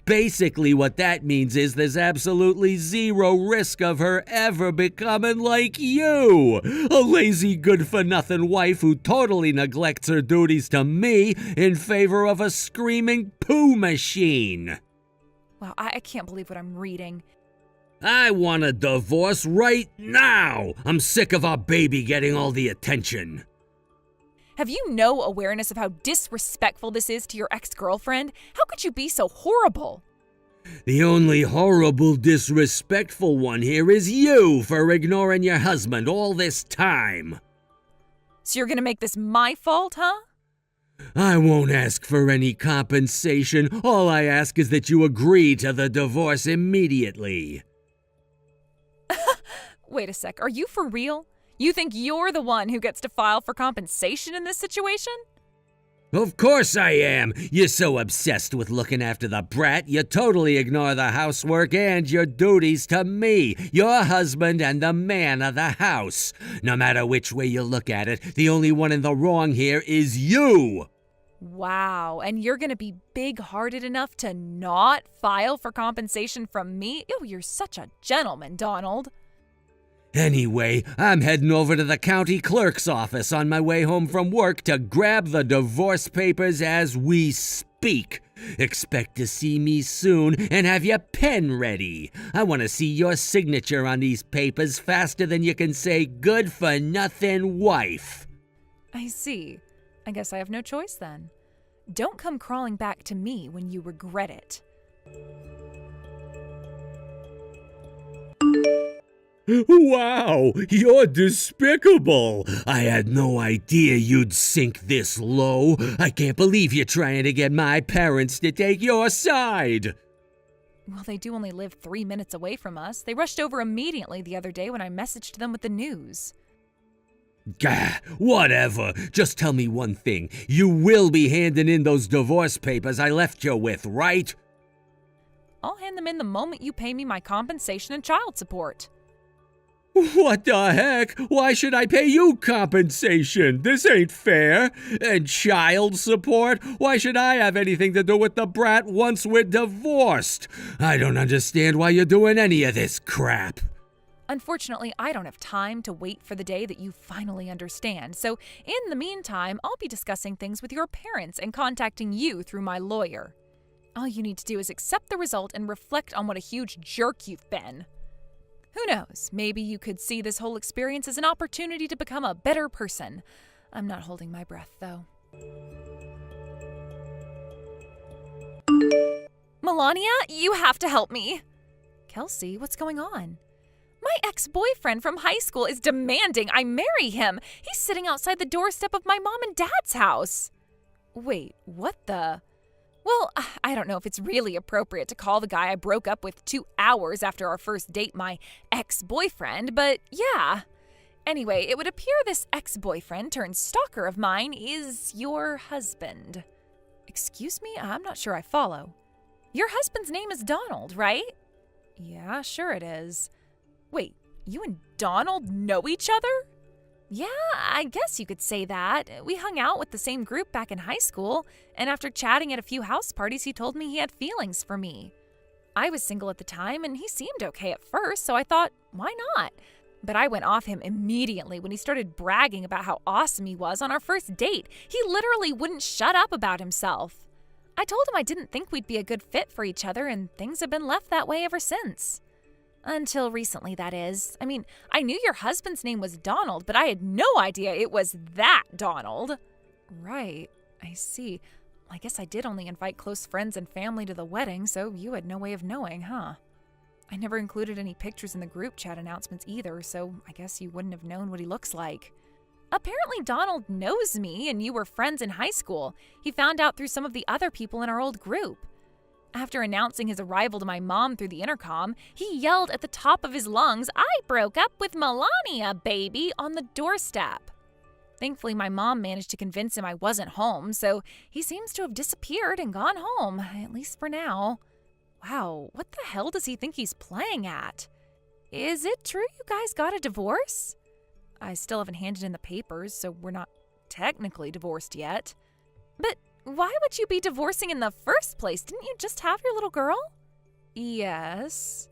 Basically, what that means is there's absolutely zero risk of her ever becoming like you, a lazy good-for-nothing wife who totally neglects her duties to me in favor of a screaming poo machine. Wow, I can't believe what I'm reading. I want a divorce right now. I'm sick of our baby getting all the attention. Have you no awareness of how disrespectful this is to your ex-girlfriend? How could you be so horrible? The only horrible, disrespectful one here is you for ignoring your husband all this time. So you're gonna make this my fault, huh? I won't ask for any compensation. All I ask is that you agree to the divorce immediately. Wait a sec, are you for real? You think you're the one who gets to file for compensation in this situation? Of course I am. You're so obsessed with looking after the brat, you totally ignore the housework and your duties to me, your husband and the man of the house. No matter which way you look at it, the only one in the wrong here is you. Wow, and you're gonna be big-hearted enough to not file for compensation from me? Oh, you're such a gentleman, Donald. Anyway, I'm heading over to the county clerk's office on my way home from work to grab the divorce papers as we speak. speak. Expect to see me soon and have your pen ready. I want to see your signature on these papers faster than you can say good-for-nothing wife. I see. I guess I have no choice then. Don't come crawling back to me when you regret it. Wow, you're despicable. I had no idea you'd sink this low. I can't believe you're trying to get my parents to take your side. Well, they do only live 3 minutes away from us. They rushed over immediately the other day when I messaged them with the news. Gah, whatever. Just tell me one thing. You will be handing in those divorce papers I left you with, right? I'll hand them in the moment you pay me my compensation and child support. What the heck? Why should I pay you compensation? This ain't fair. And child support? Why should I have anything to do with the brat once we're divorced? I don't understand why you're doing any of this crap. Unfortunately, I don't have time to wait for the day that you finally understand. So, in the meantime, I'll be discussing things with your parents and contacting you through my lawyer. All you need to do is accept the result and reflect on what a huge jerk you've been. Who knows? Maybe you could see this whole experience as an opportunity to become a better person. I'm not holding my breath, though. Melania, you have to help me. Kelsey, what's going on? My ex-boyfriend from high school is demanding I marry him. He's sitting outside the doorstep of my mom and dad's house. Wait, what the? Well, I don't know if it's really appropriate to call the guy I broke up with 2 hours after our first date my ex-boyfriend, but yeah. Anyway, it would appear this ex-boyfriend turned stalker of mine is your husband. Excuse me? I'm not sure I follow. Your husband's name is Donald, right? Yeah, sure it is. Wait, you and Donald know each other? Yeah, I guess you could say that. We hung out with the same group back in high school, and after chatting at a few house parties, he told me he had feelings for me. I was single at the time, and he seemed okay at first, so I thought, why not? But I went off him immediately when he started bragging about how awesome he was on our first date. He literally wouldn't shut up about himself. I told him I didn't think we'd be a good fit for each other, and things have been left that way ever since. Until recently, that is. I mean, I knew your husband's name was Donald, but I had no idea it was that Donald. Right, I see. I guess I did only invite close friends and family to the wedding, so you had no way of knowing, huh? I never included any pictures in the group chat announcements either, so I guess you wouldn't have known what he looks like. Apparently Donald knows me and you were friends in high school. He found out through some of the other people in our old group. After announcing his arrival to my mom through the intercom, he yelled at the top of his lungs, "I broke up with Melania, baby," on the doorstep. Thankfully, my mom managed to convince him I wasn't home, so he seems to have disappeared and gone home, at least for now. Wow, what the hell does he think he's playing at? Is it true you guys got a divorce? I still haven't handed in the papers, so we're not technically divorced yet. But why would you be divorcing in the first place? Didn't you just have your little girl? Yes.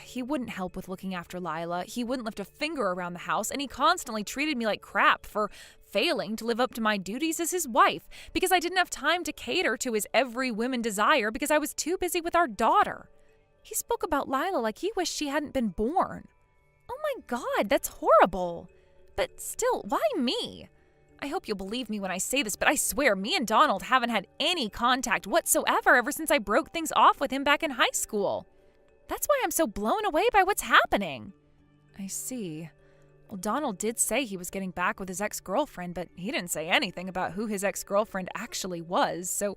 He wouldn't help with looking after Lila. He wouldn't lift a finger around the house, and he constantly treated me like crap for failing to live up to my duties as his wife because I didn't have time to cater to his every woman desire because I was too busy with our daughter. He spoke about Lila like he wished she hadn't been born. Oh my God, that's horrible. But still, why me? I hope you'll believe me when I say this, but I swear me and Donald haven't had any contact whatsoever ever since I broke things off with him back in high school. That's why I'm so blown away by what's happening. I see. Well, Donald did say he was getting back with his ex-girlfriend, but he didn't say anything about who his ex-girlfriend actually was, so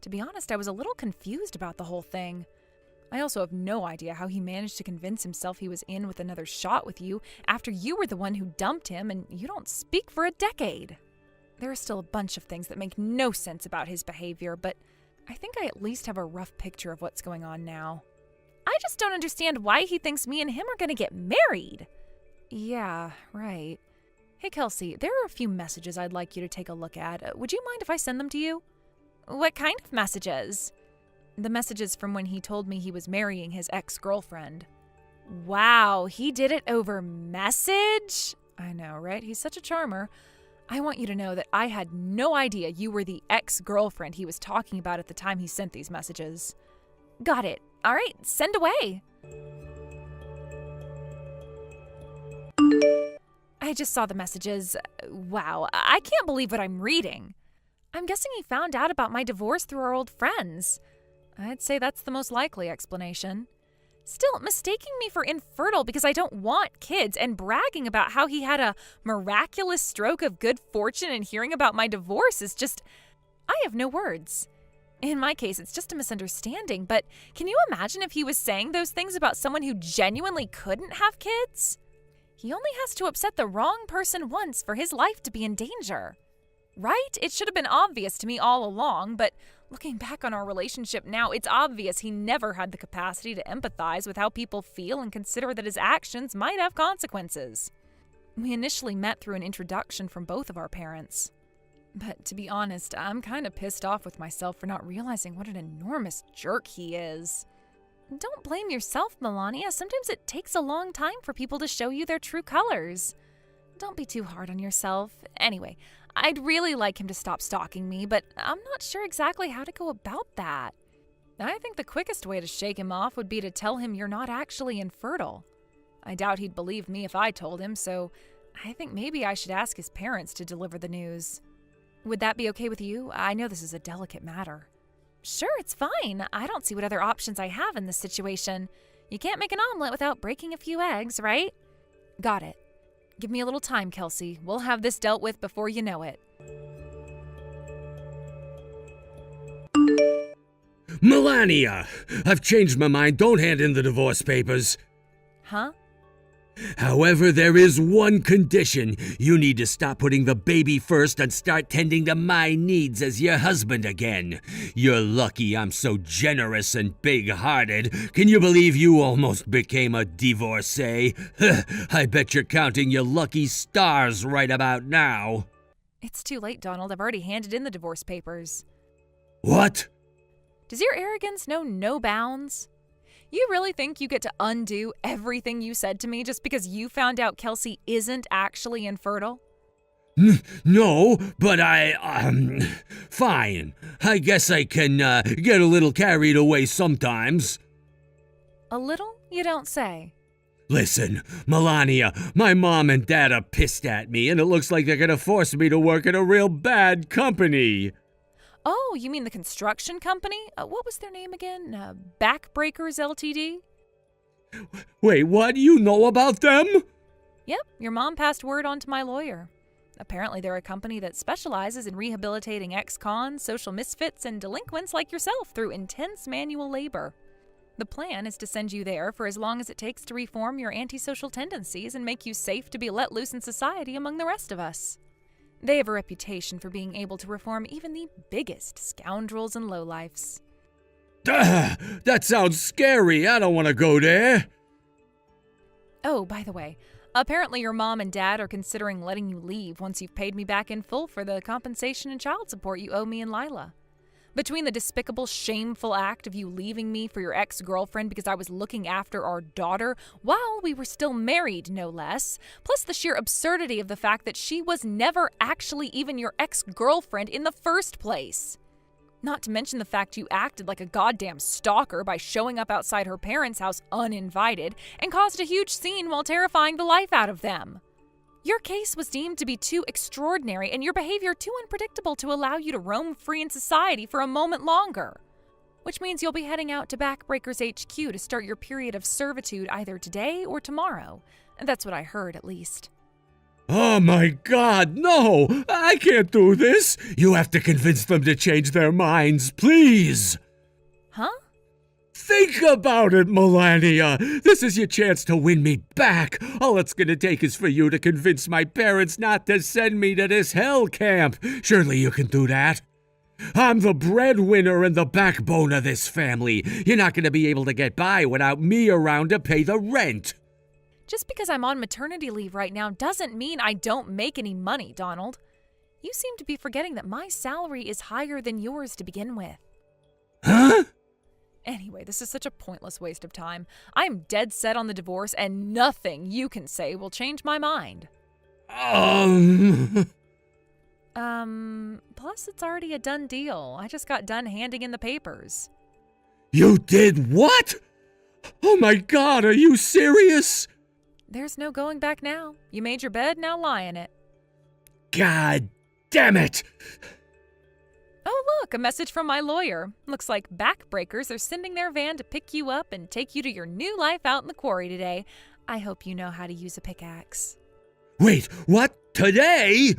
to be honest, I was a little confused about the whole thing. I also have no idea how he managed to convince himself he was in with another shot with you after you were the one who dumped him and you don't speak for a decade. There are still a bunch of things that make no sense about his behavior, but I think I at least have a rough picture of what's going on now. I just don't understand why he thinks me and him are going to get married. Yeah, right. Hey, Kelsey, there are a few messages I'd like you to take a look at. Would you mind if I send them to you? What kind of messages? The messages from when he told me he was marrying his ex-girlfriend. Wow, he did it over message? I know, right? He's such a charmer. I want you to know that I had no idea you were the ex-girlfriend he was talking about at the time he sent these messages. Got it. All right, send away. I just saw the messages. Wow, I can't believe what I'm reading. I'm guessing he found out about my divorce through our old friends. I'd say that's the most likely explanation. Still, mistaking me for infertile because I don't want kids and bragging about how he had a miraculous stroke of good fortune and hearing about my divorce is just... I have no words. In my case, it's just a misunderstanding, but can you imagine if he was saying those things about someone who genuinely couldn't have kids? He only has to upset the wrong person once for his life to be in danger. Right? It should have been obvious to me all along, but looking back on our relationship now, it's obvious he never had the capacity to empathize with how people feel and consider that his actions might have consequences. We initially met through an introduction from both of our parents. But to be honest, I'm kind of pissed off with myself for not realizing what an enormous jerk he is. Don't blame yourself, Melania. Sometimes it takes a long time for people to show you their true colors. Don't be too hard on yourself. Anyway, I'd really like him to stop stalking me, but I'm not sure exactly how to go about that. I think the quickest way to shake him off would be to tell him you're not actually infertile. I doubt he'd believe me if I told him, so I think maybe I should ask his parents to deliver the news. Would that be okay with you? I know this is a delicate matter. Sure, it's fine. I don't see what other options I have in this situation. You can't make an omelet without breaking a few eggs, right? Got it. Give me a little time, Kelsey. We'll have this dealt with before you know it. Melania! I've changed my mind. Don't hand in the divorce papers. Huh? However, there is one condition. You need to stop putting the baby first and start tending to my needs as your husband again. You're lucky I'm so generous and big-hearted. Can you believe you almost became a divorcee? I bet you're counting your lucky stars right about now. It's too late, Donald. I've already handed in the divorce papers. What? Does your arrogance know no bounds? You really think you get to undo everything you said to me just because you found out Kelsey isn't actually infertile? No, but fine. I guess I can get a little carried away sometimes. A little? You don't say. Listen, Melania, my mom and dad are pissed at me, and it looks like they're gonna force me to work at a real bad company. Oh, you mean the construction company? What was their name again? Backbreakers Ltd? Wait, what? You know about them? Yep, your mom passed word on to my lawyer. Apparently they're a company that specializes in rehabilitating ex-cons, social misfits, and delinquents like yourself through intense manual labor. The plan is to send you there for as long as it takes to reform your antisocial tendencies and make you safe to be let loose in society among the rest of us. They have a reputation for being able to reform even the biggest scoundrels and lowlifes. That sounds scary. I don't want to go there. Oh, by the way, apparently your mom and dad are considering letting you leave once you've paid me back in full for the compensation and child support you owe me and Lila. Between the despicable, shameful act of you leaving me for your ex-girlfriend because I was looking after our daughter while we were still married, no less, plus the sheer absurdity of the fact that she was never actually even your ex-girlfriend in the first place. Not to mention the fact you acted like a goddamn stalker by showing up outside her parents' house uninvited and caused a huge scene while terrifying the life out of them. Your case was deemed to be too extraordinary and your behavior too unpredictable to allow you to roam free in society for a moment longer. Which means you'll be heading out to Backbreakers HQ to start your period of servitude either today or tomorrow. That's what I heard, at least. Oh my God, no! I can't do this! You have to convince them to change their minds, please! Huh? Think about it, Melania! This is your chance to win me back! All it's gonna take is for you to convince my parents not to send me to this hell camp! Surely you can do that? I'm the breadwinner and the backbone of this family! You're not gonna be able to get by without me around to pay the rent! Just because I'm on maternity leave right now doesn't mean I don't make any money, Donald. You seem to be forgetting that my salary is higher than yours to begin with. Huh? Anyway, this is such a pointless waste of time. I'm dead set on the divorce, and nothing you can say will change my mind. Plus it's already a done deal. I just got done handing in the papers. You did what? Oh my God, are you serious? There's no going back now. You made your bed, now lie in it. God damn it! Oh, look, a message from my lawyer. Looks like backbreakers are sending their van to pick you up and take you to your new life out in the quarry today. I hope you know how to use a pickaxe. Wait, what? Today?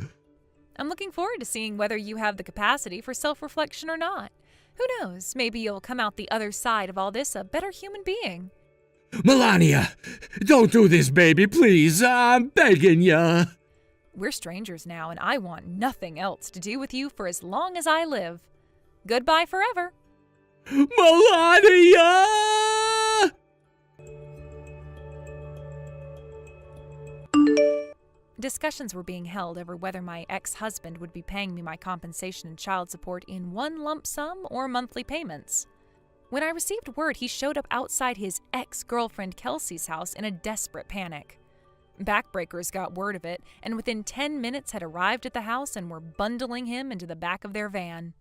I'm looking forward to seeing whether you have the capacity for self-reflection or not. Who knows, maybe you'll come out the other side of all this a better human being. Melania, don't do this, baby, please. I'm begging ya. We're strangers now, and I want nothing else to do with you for as long as I live. Goodbye forever. Melania! Discussions were being held over whether my ex-husband would be paying me my compensation and child support in one lump sum or monthly payments. When I received word, he showed up outside his ex-girlfriend Kelsey's house in a desperate panic. Backbreakers got word of it, and within 10 minutes had arrived at the house and were bundling him into the back of their van.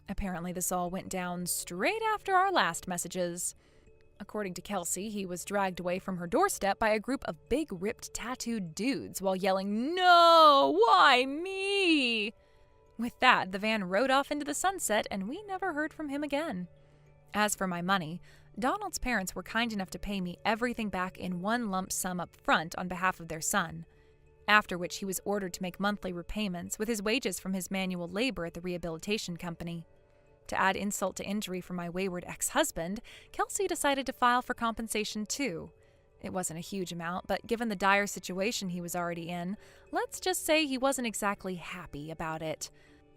Apparently this all went down straight after our last messages. According to Kelsey, he was dragged away from her doorstep by a group of big, ripped, tattooed dudes while yelling, "No! Why me?" With that, the van rode off into the sunset, and we never heard from him again. As for my money, Donald's parents were kind enough to pay me everything back in one lump sum up front on behalf of their son, after which he was ordered to make monthly repayments with his wages from his manual labor at the rehabilitation company. To add insult to injury for my wayward ex-husband, Kelsey decided to file for compensation too. It wasn't a huge amount, but given the dire situation he was already in, let's just say he wasn't exactly happy about it.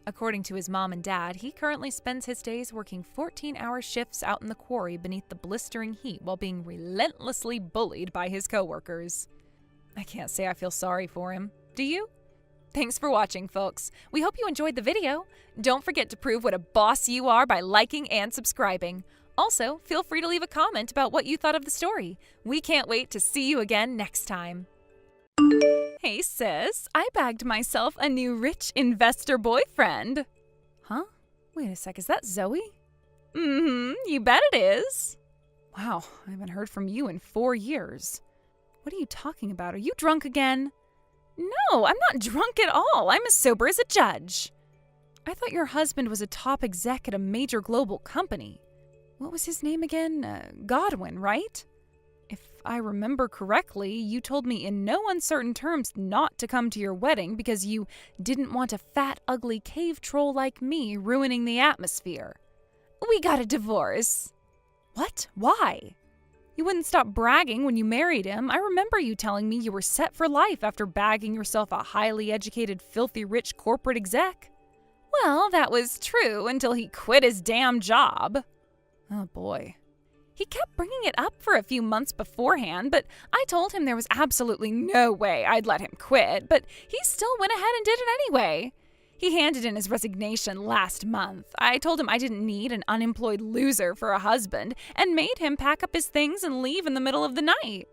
According to his mom and dad, he currently spends his days working 14-hour shifts out in the quarry beneath the blistering heat while being relentlessly bullied by his coworkers. I can't say I feel sorry for him. Do you? Thanks for watching, folks. We hope you enjoyed the video. Don't forget to prove what a boss you are by liking and subscribing. Also, feel free to leave a comment about what you thought of the story. We can't wait to see you again next time. Hey sis, I bagged myself a new rich investor boyfriend. Huh? Wait a sec, is that Zoe? You bet it is. Wow, I haven't heard from you in 4 years. What are you talking about? Are you drunk again? No, I'm not drunk at all. I'm as sober as a judge. I thought your husband was a top exec at a major global company. What was his name again? Godwin, right? If I remember correctly, you told me in no uncertain terms not to come to your wedding because you didn't want a fat, ugly cave troll like me ruining the atmosphere. We got a divorce. What? Why? You wouldn't stop bragging when you married him. I remember you telling me you were set for life after bagging yourself a highly educated, filthy rich corporate exec. Well, that was true until he quit his damn job. Oh boy. He kept bringing it up for a few months beforehand, but I told him there was absolutely no way I'd let him quit, but he still went ahead and did it anyway. He handed in his resignation last month. I told him I didn't need an unemployed loser for a husband and made him pack up his things and leave in the middle of the night.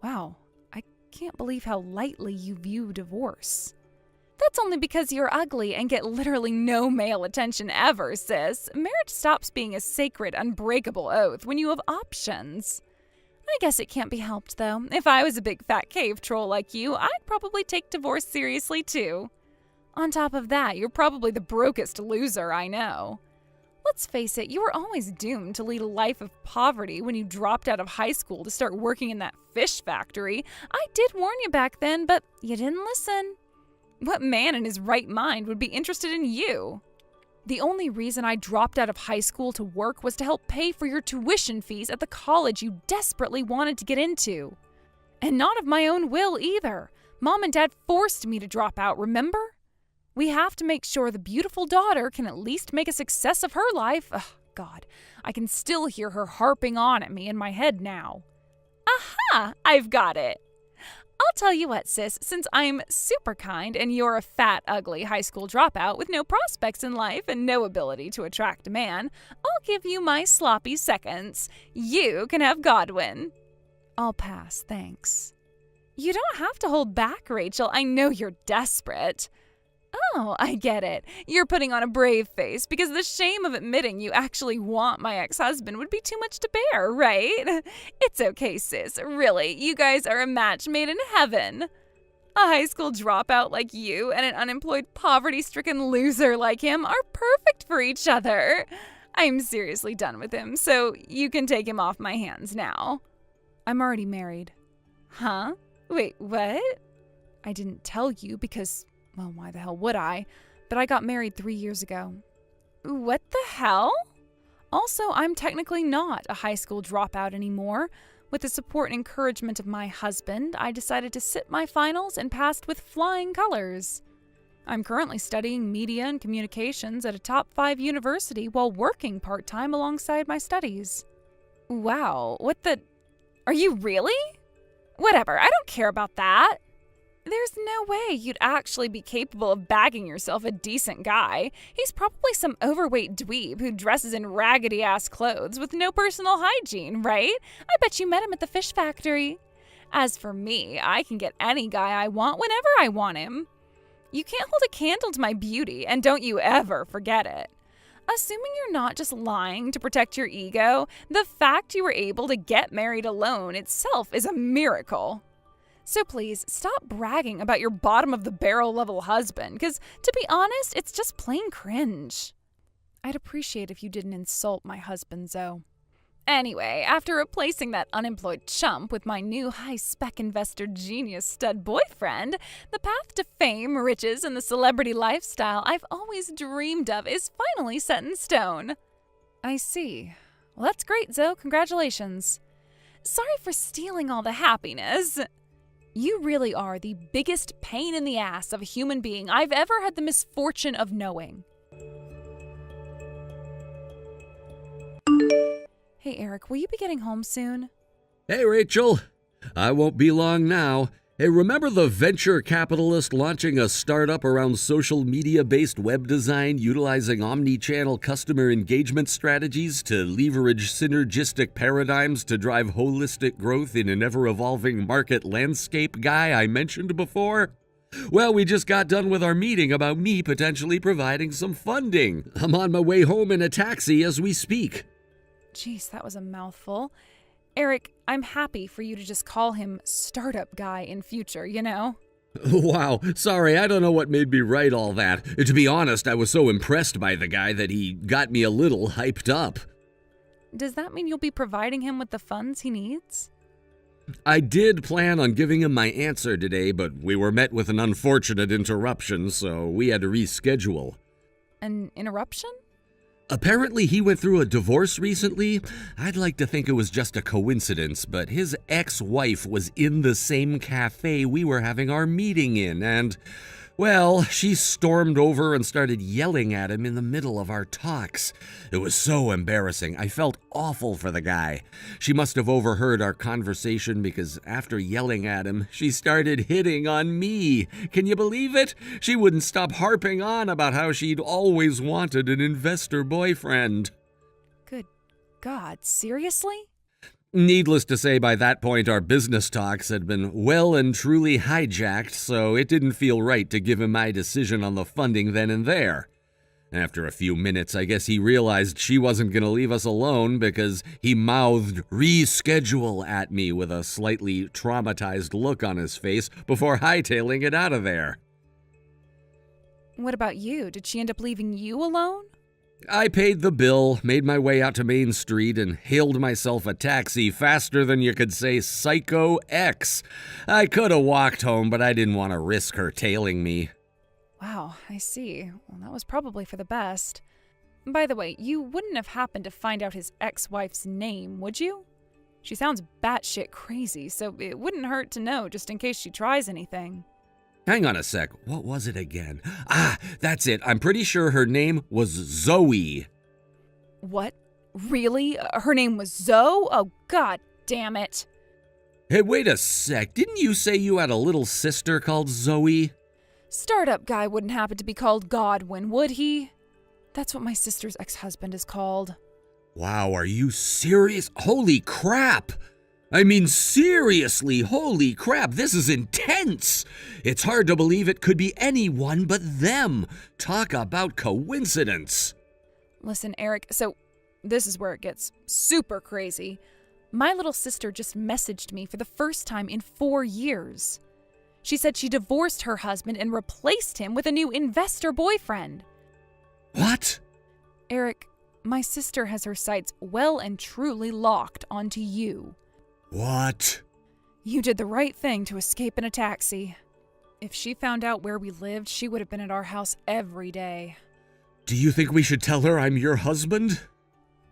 Wow, I can't believe how lightly you view divorce. That's only because you're ugly and get literally no male attention ever, sis. Marriage stops being a sacred, unbreakable oath when you have options. I guess it can't be helped, though. If I was a big fat cave troll like you, I'd probably take divorce seriously, too. On top of that, you're probably the brokest loser I know. Let's face it, you were always doomed to lead a life of poverty when you dropped out of high school to start working in that fish factory. I did warn you back then, but you didn't listen. What man in his right mind would be interested in you? The only reason I dropped out of high school to work was to help pay for your tuition fees at the college you desperately wanted to get into. And not of my own will either. Mom and Dad forced me to drop out, remember? We have to make sure the beautiful daughter can at least make a success of her life. Ugh, God, I can still hear her harping on at me in my head now. Aha! I've got it. I'll tell you what, sis, since I'm super kind and you're a fat, ugly high school dropout with no prospects in life and no ability to attract a man, I'll give you my sloppy seconds. You can have Godwin. I'll pass, thanks. You don't have to hold back, Rachel. I know you're desperate. Oh, I get it. You're putting on a brave face because the shame of admitting you actually want my ex-husband would be too much to bear, right? It's okay, sis. Really, you guys are a match made in heaven. A high school dropout like you and an unemployed, poverty-stricken loser like him are perfect for each other. I'm seriously done with him, so you can take him off my hands now. I'm already married. Huh? Wait, what? I didn't tell you because, well, why the hell would I? But I got married 3 years ago. What the hell? Also, I'm technically not a high school dropout anymore. With the support and encouragement of my husband, I decided to sit my finals and passed with flying colors. I'm currently studying media and communications at a top 5 university while working part-time alongside my studies. Wow, what the... Are you really? Whatever, I don't care about that. There's no way you'd actually be capable of bagging yourself a decent guy. He's probably some overweight dweeb who dresses in raggedy-ass clothes with no personal hygiene, right? I bet you met him at the fish factory. As for me, I can get any guy I want whenever I want him. You can't hold a candle to my beauty, and don't you ever forget it. Assuming you're not just lying to protect your ego, the fact you were able to get married alone itself is a miracle. So please, stop bragging about your bottom-of-the-barrel level husband, because to be honest, it's just plain cringe. I'd appreciate if you didn't insult my husband, Zoe. Anyway, after replacing that unemployed chump with my new high-spec investor genius stud boyfriend, the path to fame, riches, and the celebrity lifestyle I've always dreamed of is finally set in stone. I see. Well, that's great, Zoe. Congratulations. Sorry for stealing all the happiness. You really are the biggest pain in the ass of a human being I've ever had the misfortune of knowing. Hey, Eric, will you be getting home soon? Hey, Rachel. I won't be long now. Hey, remember the venture capitalist launching a startup around social media-based web design utilizing omni-channel customer engagement strategies to leverage synergistic paradigms to drive holistic growth in an ever-evolving market landscape guy I mentioned before? Well, we just got done with our meeting about me potentially providing some funding. I'm on my way home in a taxi as we speak. Jeez, that was a mouthful. Eric, I'm happy for you to just call him startup guy in future, you know? Wow, sorry, I don't know what made me write all that. To be honest, I was so impressed by the guy that he got me a little hyped up. Does that mean you'll be providing him with the funds he needs? I did plan on giving him my answer today, but we were met with an unfortunate interruption, so we had to reschedule. An interruption? Apparently he went through a divorce recently. I'd like to think it was just a coincidence, but his ex-wife was in the same cafe we were having our meeting in, and, well, she stormed over and started yelling at him in the middle of our talks. It was so embarrassing. I felt awful for the guy. She must have overheard our conversation because after yelling at him, she started hitting on me. Can you believe it? She wouldn't stop harping on about how she'd always wanted an investor boyfriend. Good God, seriously? Needless to say, by that point, our business talks had been well and truly hijacked, so it didn't feel right to give him my decision on the funding then and there. After a few minutes, I guess he realized she wasn't going to leave us alone because he mouthed reschedule at me with a slightly traumatized look on his face before hightailing it out of there. What about you? Did she end up leaving you alone? I paid the bill, made my way out to Main Street, and hailed myself a taxi faster than you could say Psycho X. I could have walked home, but I didn't want to risk her tailing me. Wow, I see. Well, that was probably for the best. By the way, you wouldn't have happened to find out his ex-wife's name, would you? She sounds batshit crazy, so it wouldn't hurt to know just in case she tries anything. Hang on a sec. What was it again? That's it. I'm pretty sure her name was Zoe. What? Really? Her name was Zoe? Oh, God damn it. Hey, wait a sec. Didn't you say you had a little sister called Zoe? Startup guy wouldn't happen to be called Godwin, would he? That's what my sister's ex-husband is called. Wow, are you serious? Holy crap! I mean, seriously, holy crap, this is intense. It's hard to believe it could be anyone but them. Talk about coincidence. Listen, Eric, so this is where it gets super crazy. My little sister just messaged me for the first time in 4 years. She said she divorced her husband and replaced him with a new investor boyfriend. What? Eric, my sister has her sights well and truly locked onto you. What? You did the right thing to escape in a taxi. If she found out where we lived, she would have been at our house every day. Do you think we should tell her I'm your husband?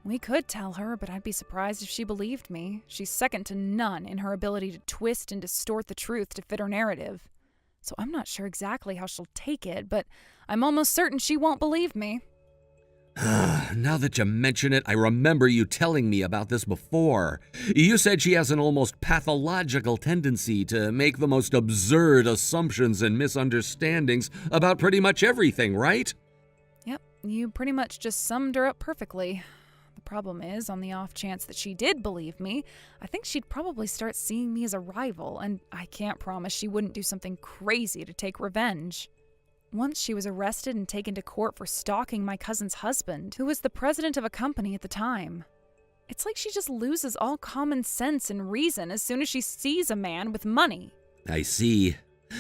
We could tell her, but I'd be surprised if she believed me. She's second to none in her ability to twist and distort the truth to fit her narrative. So I'm not sure exactly how she'll take it, but I'm almost certain she won't believe me. Now that you mention it, I remember you telling me about this before. You said she has an almost pathological tendency to make the most absurd assumptions and misunderstandings about pretty much everything, right? Yep, you pretty much just summed her up perfectly. The problem is, on the off chance that she did believe me, I think she'd probably start seeing me as a rival, and I can't promise she wouldn't do something crazy to take revenge. Once she was arrested and taken to court for stalking my cousin's husband, who was the president of a company at the time. It's like she just loses all common sense and reason as soon as she sees a man with money. I see.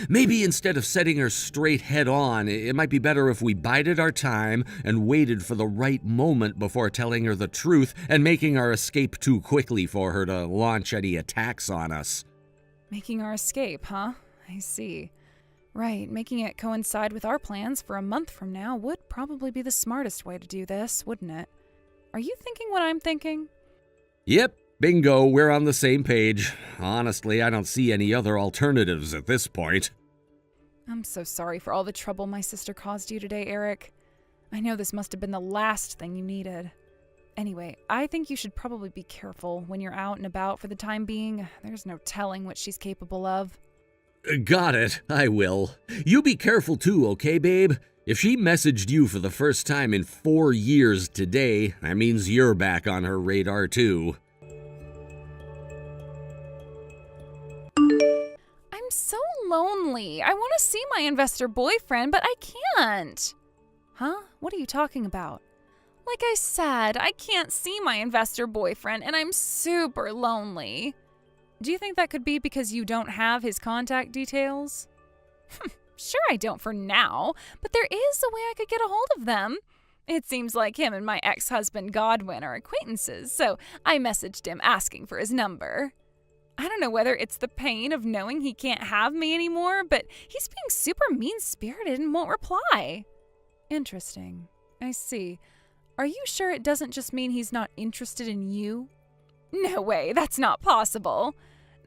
Maybe instead of setting her straight head on, it might be better if we bided our time and waited for the right moment before telling her the truth and making our escape too quickly for her to launch any attacks on us. Making our escape, huh? I see. Right, making it coincide with our plans for a month from now would probably be the smartest way to do this, wouldn't it? Are you thinking what I'm thinking? Yep, bingo, we're on the same page. Honestly, I don't see any other alternatives at this point. I'm so sorry for all the trouble my sister caused you today, Eric. I know this must have been the last thing you needed. Anyway, I think you should probably be careful when you're out and about for the time being. There's no telling what she's capable of. Got it, I will. You be careful too, okay, babe? If she messaged you for the first time in 4 years today, that means you're back on her radar too. I'm so lonely. I want to see my investor boyfriend, but I can't. Huh? What are you talking about? Like I said, I can't see my investor boyfriend, and I'm super lonely. Do you think that could be because you don't have his contact details? Sure I don't for now, but there is a way I could get a hold of them. It seems like him and my ex-husband Godwin are acquaintances, so I messaged him asking for his number. I don't know whether it's the pain of knowing he can't have me anymore, but he's being super mean-spirited and won't reply. Interesting. I see. Are you sure it doesn't just mean he's not interested in you? No way, that's not possible.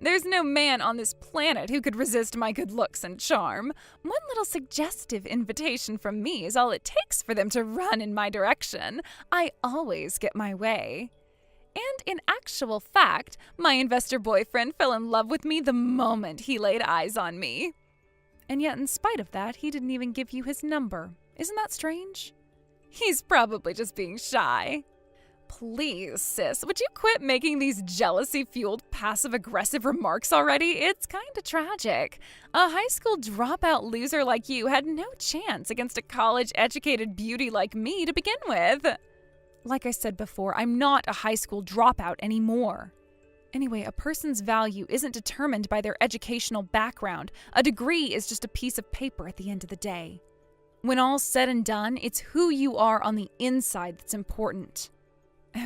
There's no man on this planet who could resist my good looks and charm. One little suggestive invitation from me is all it takes for them to run in my direction. I always get my way. And in actual fact, my investor boyfriend fell in love with me the moment he laid eyes on me. And yet, in spite of that, he didn't even give you his number. Isn't that strange? He's probably just being shy. Please, sis, would you quit making these jealousy-fueled passive-aggressive remarks already? It's kinda tragic. A high school dropout loser like you had no chance against a college-educated beauty like me to begin with. Like I said before, I'm not a high school dropout anymore. Anyway, a person's value isn't determined by their educational background. A degree is just a piece of paper at the end of the day. When all's said and done, it's who you are on the inside that's important.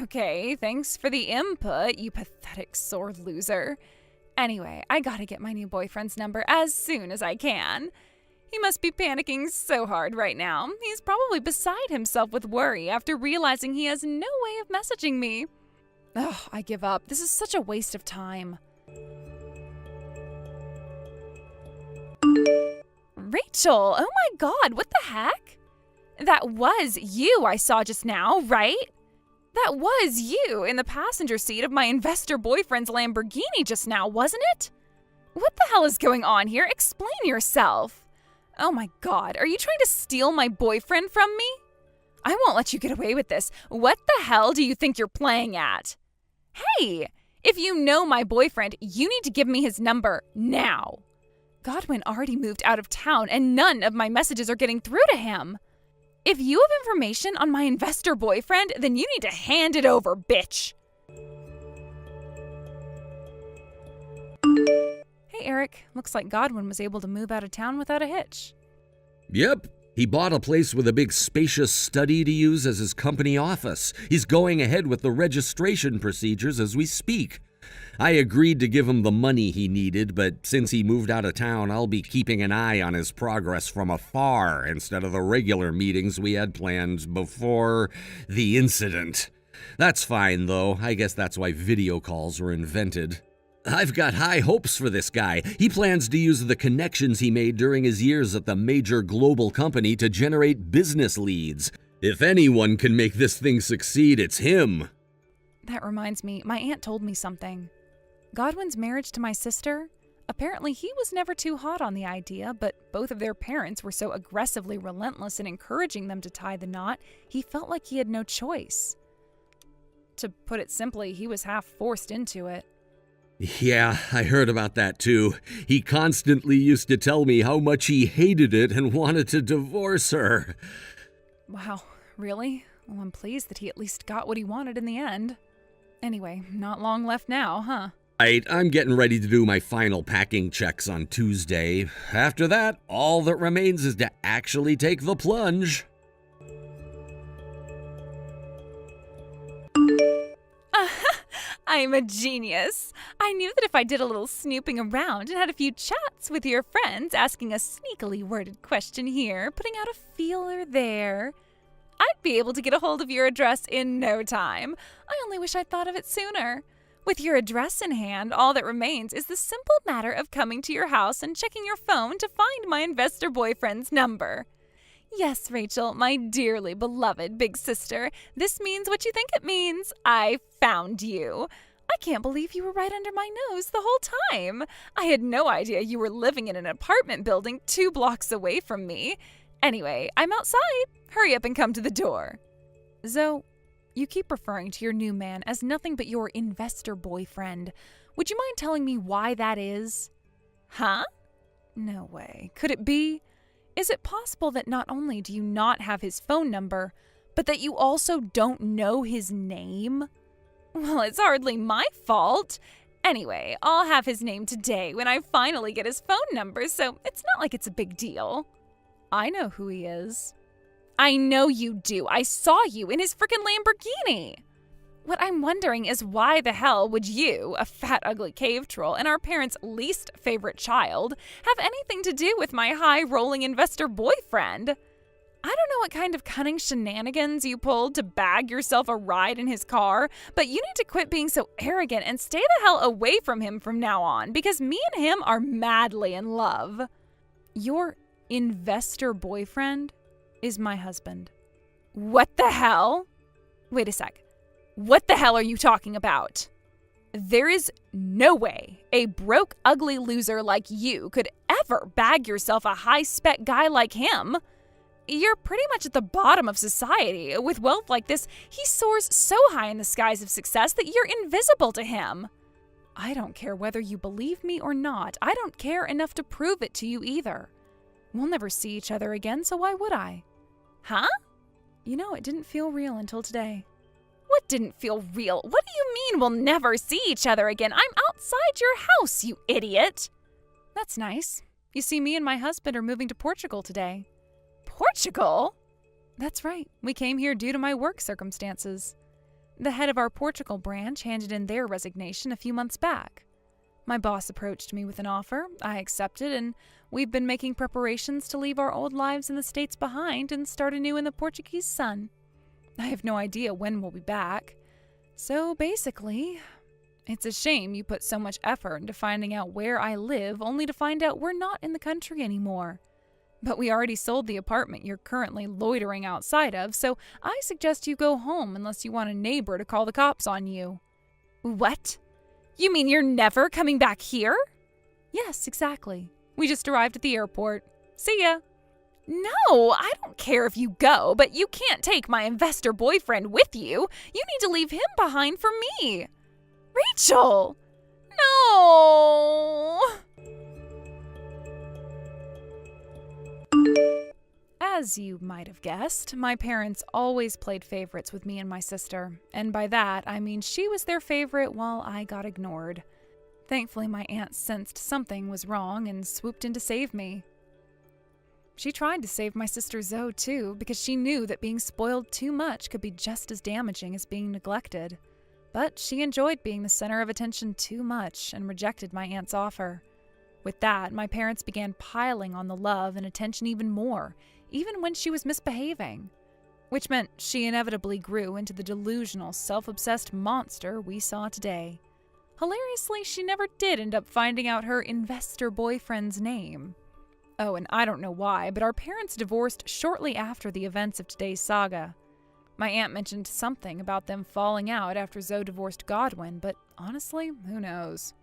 Okay, thanks for the input, you pathetic sore loser. Anyway, I gotta get my new boyfriend's number as soon as I can. He must be panicking so hard right now. He's probably beside himself with worry after realizing he has no way of messaging me. Ugh, I give up. This is such a waste of time. Rachel, oh my God, what the heck? That was you I saw just now, right? That was you in the passenger seat of my investor boyfriend's Lamborghini just now, wasn't it? What the hell is going on here? Explain yourself. Oh my God, are you trying to steal my boyfriend from me? I won't let you get away with this. What the hell do you think you're playing at? Hey, If you know my boyfriend, you need to give me his number now. Godwin already moved out of town and none of my messages are getting through to him. If you have information on my investor boyfriend, then you need to hand it over, bitch. Hey, Eric. Looks like Godwin was able to move out of town without a hitch. Yep. He bought a place with a big spacious study to use as his company office. He's going ahead with the registration procedures as we speak. I agreed to give him the money he needed, but since he moved out of town, I'll be keeping an eye on his progress from afar instead of the regular meetings we had planned before the incident. That's fine, though. I guess that's why video calls were invented. I've got high hopes for this guy. He plans to use the connections he made during his years at the major global company to generate business leads. If anyone can make this thing succeed, it's him. That reminds me, my aunt told me something. Godwin's marriage to my sister? Apparently he was never too hot on the idea, but both of their parents were so aggressively relentless in encouraging them to tie the knot, he felt like he had no choice. To put it simply, he was half forced into it. Yeah, I heard about that too. He constantly used to tell me how much he hated it and wanted to divorce her. Wow, really? Well, I'm pleased that he at least got what he wanted in the end. Anyway, not long left now, huh? I'm getting ready to do my final packing checks on Tuesday. After that, all that remains is to actually take the plunge. I'm a genius. I knew that if I did a little snooping around and had a few chats with your friends, asking a sneakily worded question here, putting out a feeler there, I'd be able to get a hold of your address in no time. I only wish I'd thought of it sooner. With your address in hand, all that remains is the simple matter of coming to your house and checking your phone to find my investor boyfriend's number. Yes, Rachel, my dearly beloved big sister, this means what you think it means. I found you. I can't believe you were right under my nose the whole time. I had no idea you were living in an apartment building 2 blocks away from me. Anyway, I'm outside. Hurry up and come to the door. Zoe, you keep referring to your new man as nothing but your investor boyfriend. Would you mind telling me why that is? Huh? No way. Could it be? Is it possible that not only do you not have his phone number, but that you also don't know his name? Well, it's hardly my fault. Anyway, I'll have his name today when I finally get his phone number, so it's not like it's a big deal. I know who he is. I know you do. I saw you in his frickin' Lamborghini. What I'm wondering is why the hell would you, a fat, ugly cave troll and our parents' least favorite child, have anything to do with my high-rolling investor boyfriend? I don't know what kind of cunning shenanigans you pulled to bag yourself a ride in his car, but you need to quit being so arrogant and stay the hell away from him from now on, because me and him are madly in love. Your investor boyfriend is my husband. What the hell? Wait a sec. What the hell are you talking about? There is no way a broke, ugly loser like you could ever bag yourself a high-spec guy like him. You're pretty much at the bottom of society. With wealth like this, he soars so high in the skies of success that you're invisible to him. I don't care whether you believe me or not. I don't care enough to prove it to you either. We'll never see each other again, so why would I? Huh? You know, it didn't feel real until today. What didn't feel real? What do you mean we'll never see each other again? I'm outside your house, you idiot. That's nice. You see, me and my husband are moving to Portugal today. Portugal? That's right. We came here due to my work circumstances. The head of our Portugal branch handed in their resignation a few months back. My boss approached me with an offer. I accepted, and we've been making preparations to leave our old lives in the States behind and start anew in the Portuguese sun. I have no idea when we'll be back. So basically, it's a shame you put so much effort into finding out where I live only to find out we're not in the country anymore. But we already sold the apartment you're currently loitering outside of, so I suggest you go home unless you want a neighbor to call the cops on you. What? You mean you're never coming back here? Yes, exactly. We just arrived at the airport. See ya. No, I don't care if you go, but you can't take my investor boyfriend with you. You need to leave him behind for me. Rachel! No! As you might have guessed, my parents always played favorites with me and my sister, and by that I mean she was their favorite while I got ignored. Thankfully, my aunt sensed something was wrong and swooped in to save me. She tried to save my sister Zoe too, because she knew that being spoiled too much could be just as damaging as being neglected. But she enjoyed being the center of attention too much and rejected my aunt's offer. With that, my parents began piling on the love and attention even more, even when she was misbehaving. Which meant she inevitably grew into the delusional, self-obsessed monster we saw today. Hilariously, she never did end up finding out her investor boyfriend's name. Oh, and I don't know why, but our parents divorced shortly after the events of today's saga. My aunt mentioned something about them falling out after Zoe divorced Godwin, but honestly, who knows?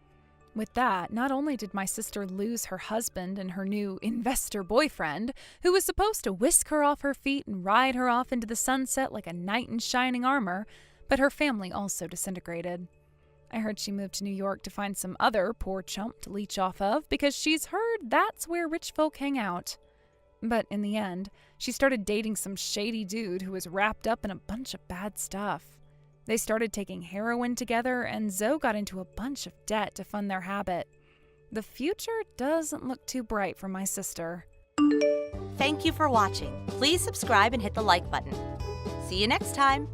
With that, not only did my sister lose her husband and her new investor boyfriend, who was supposed to whisk her off her feet and ride her off into the sunset like a knight in shining armor, but her family also disintegrated. I heard she moved to New York to find some other poor chump to leech off of because she's heard that's where rich folk hang out. But in the end, she started dating some shady dude who was wrapped up in a bunch of bad stuff. They started taking heroin together, and Zoe got into a bunch of debt to fund their habit. The future doesn't look too bright for my sister. Thank you for watching. Please subscribe and hit the like button. See you next time.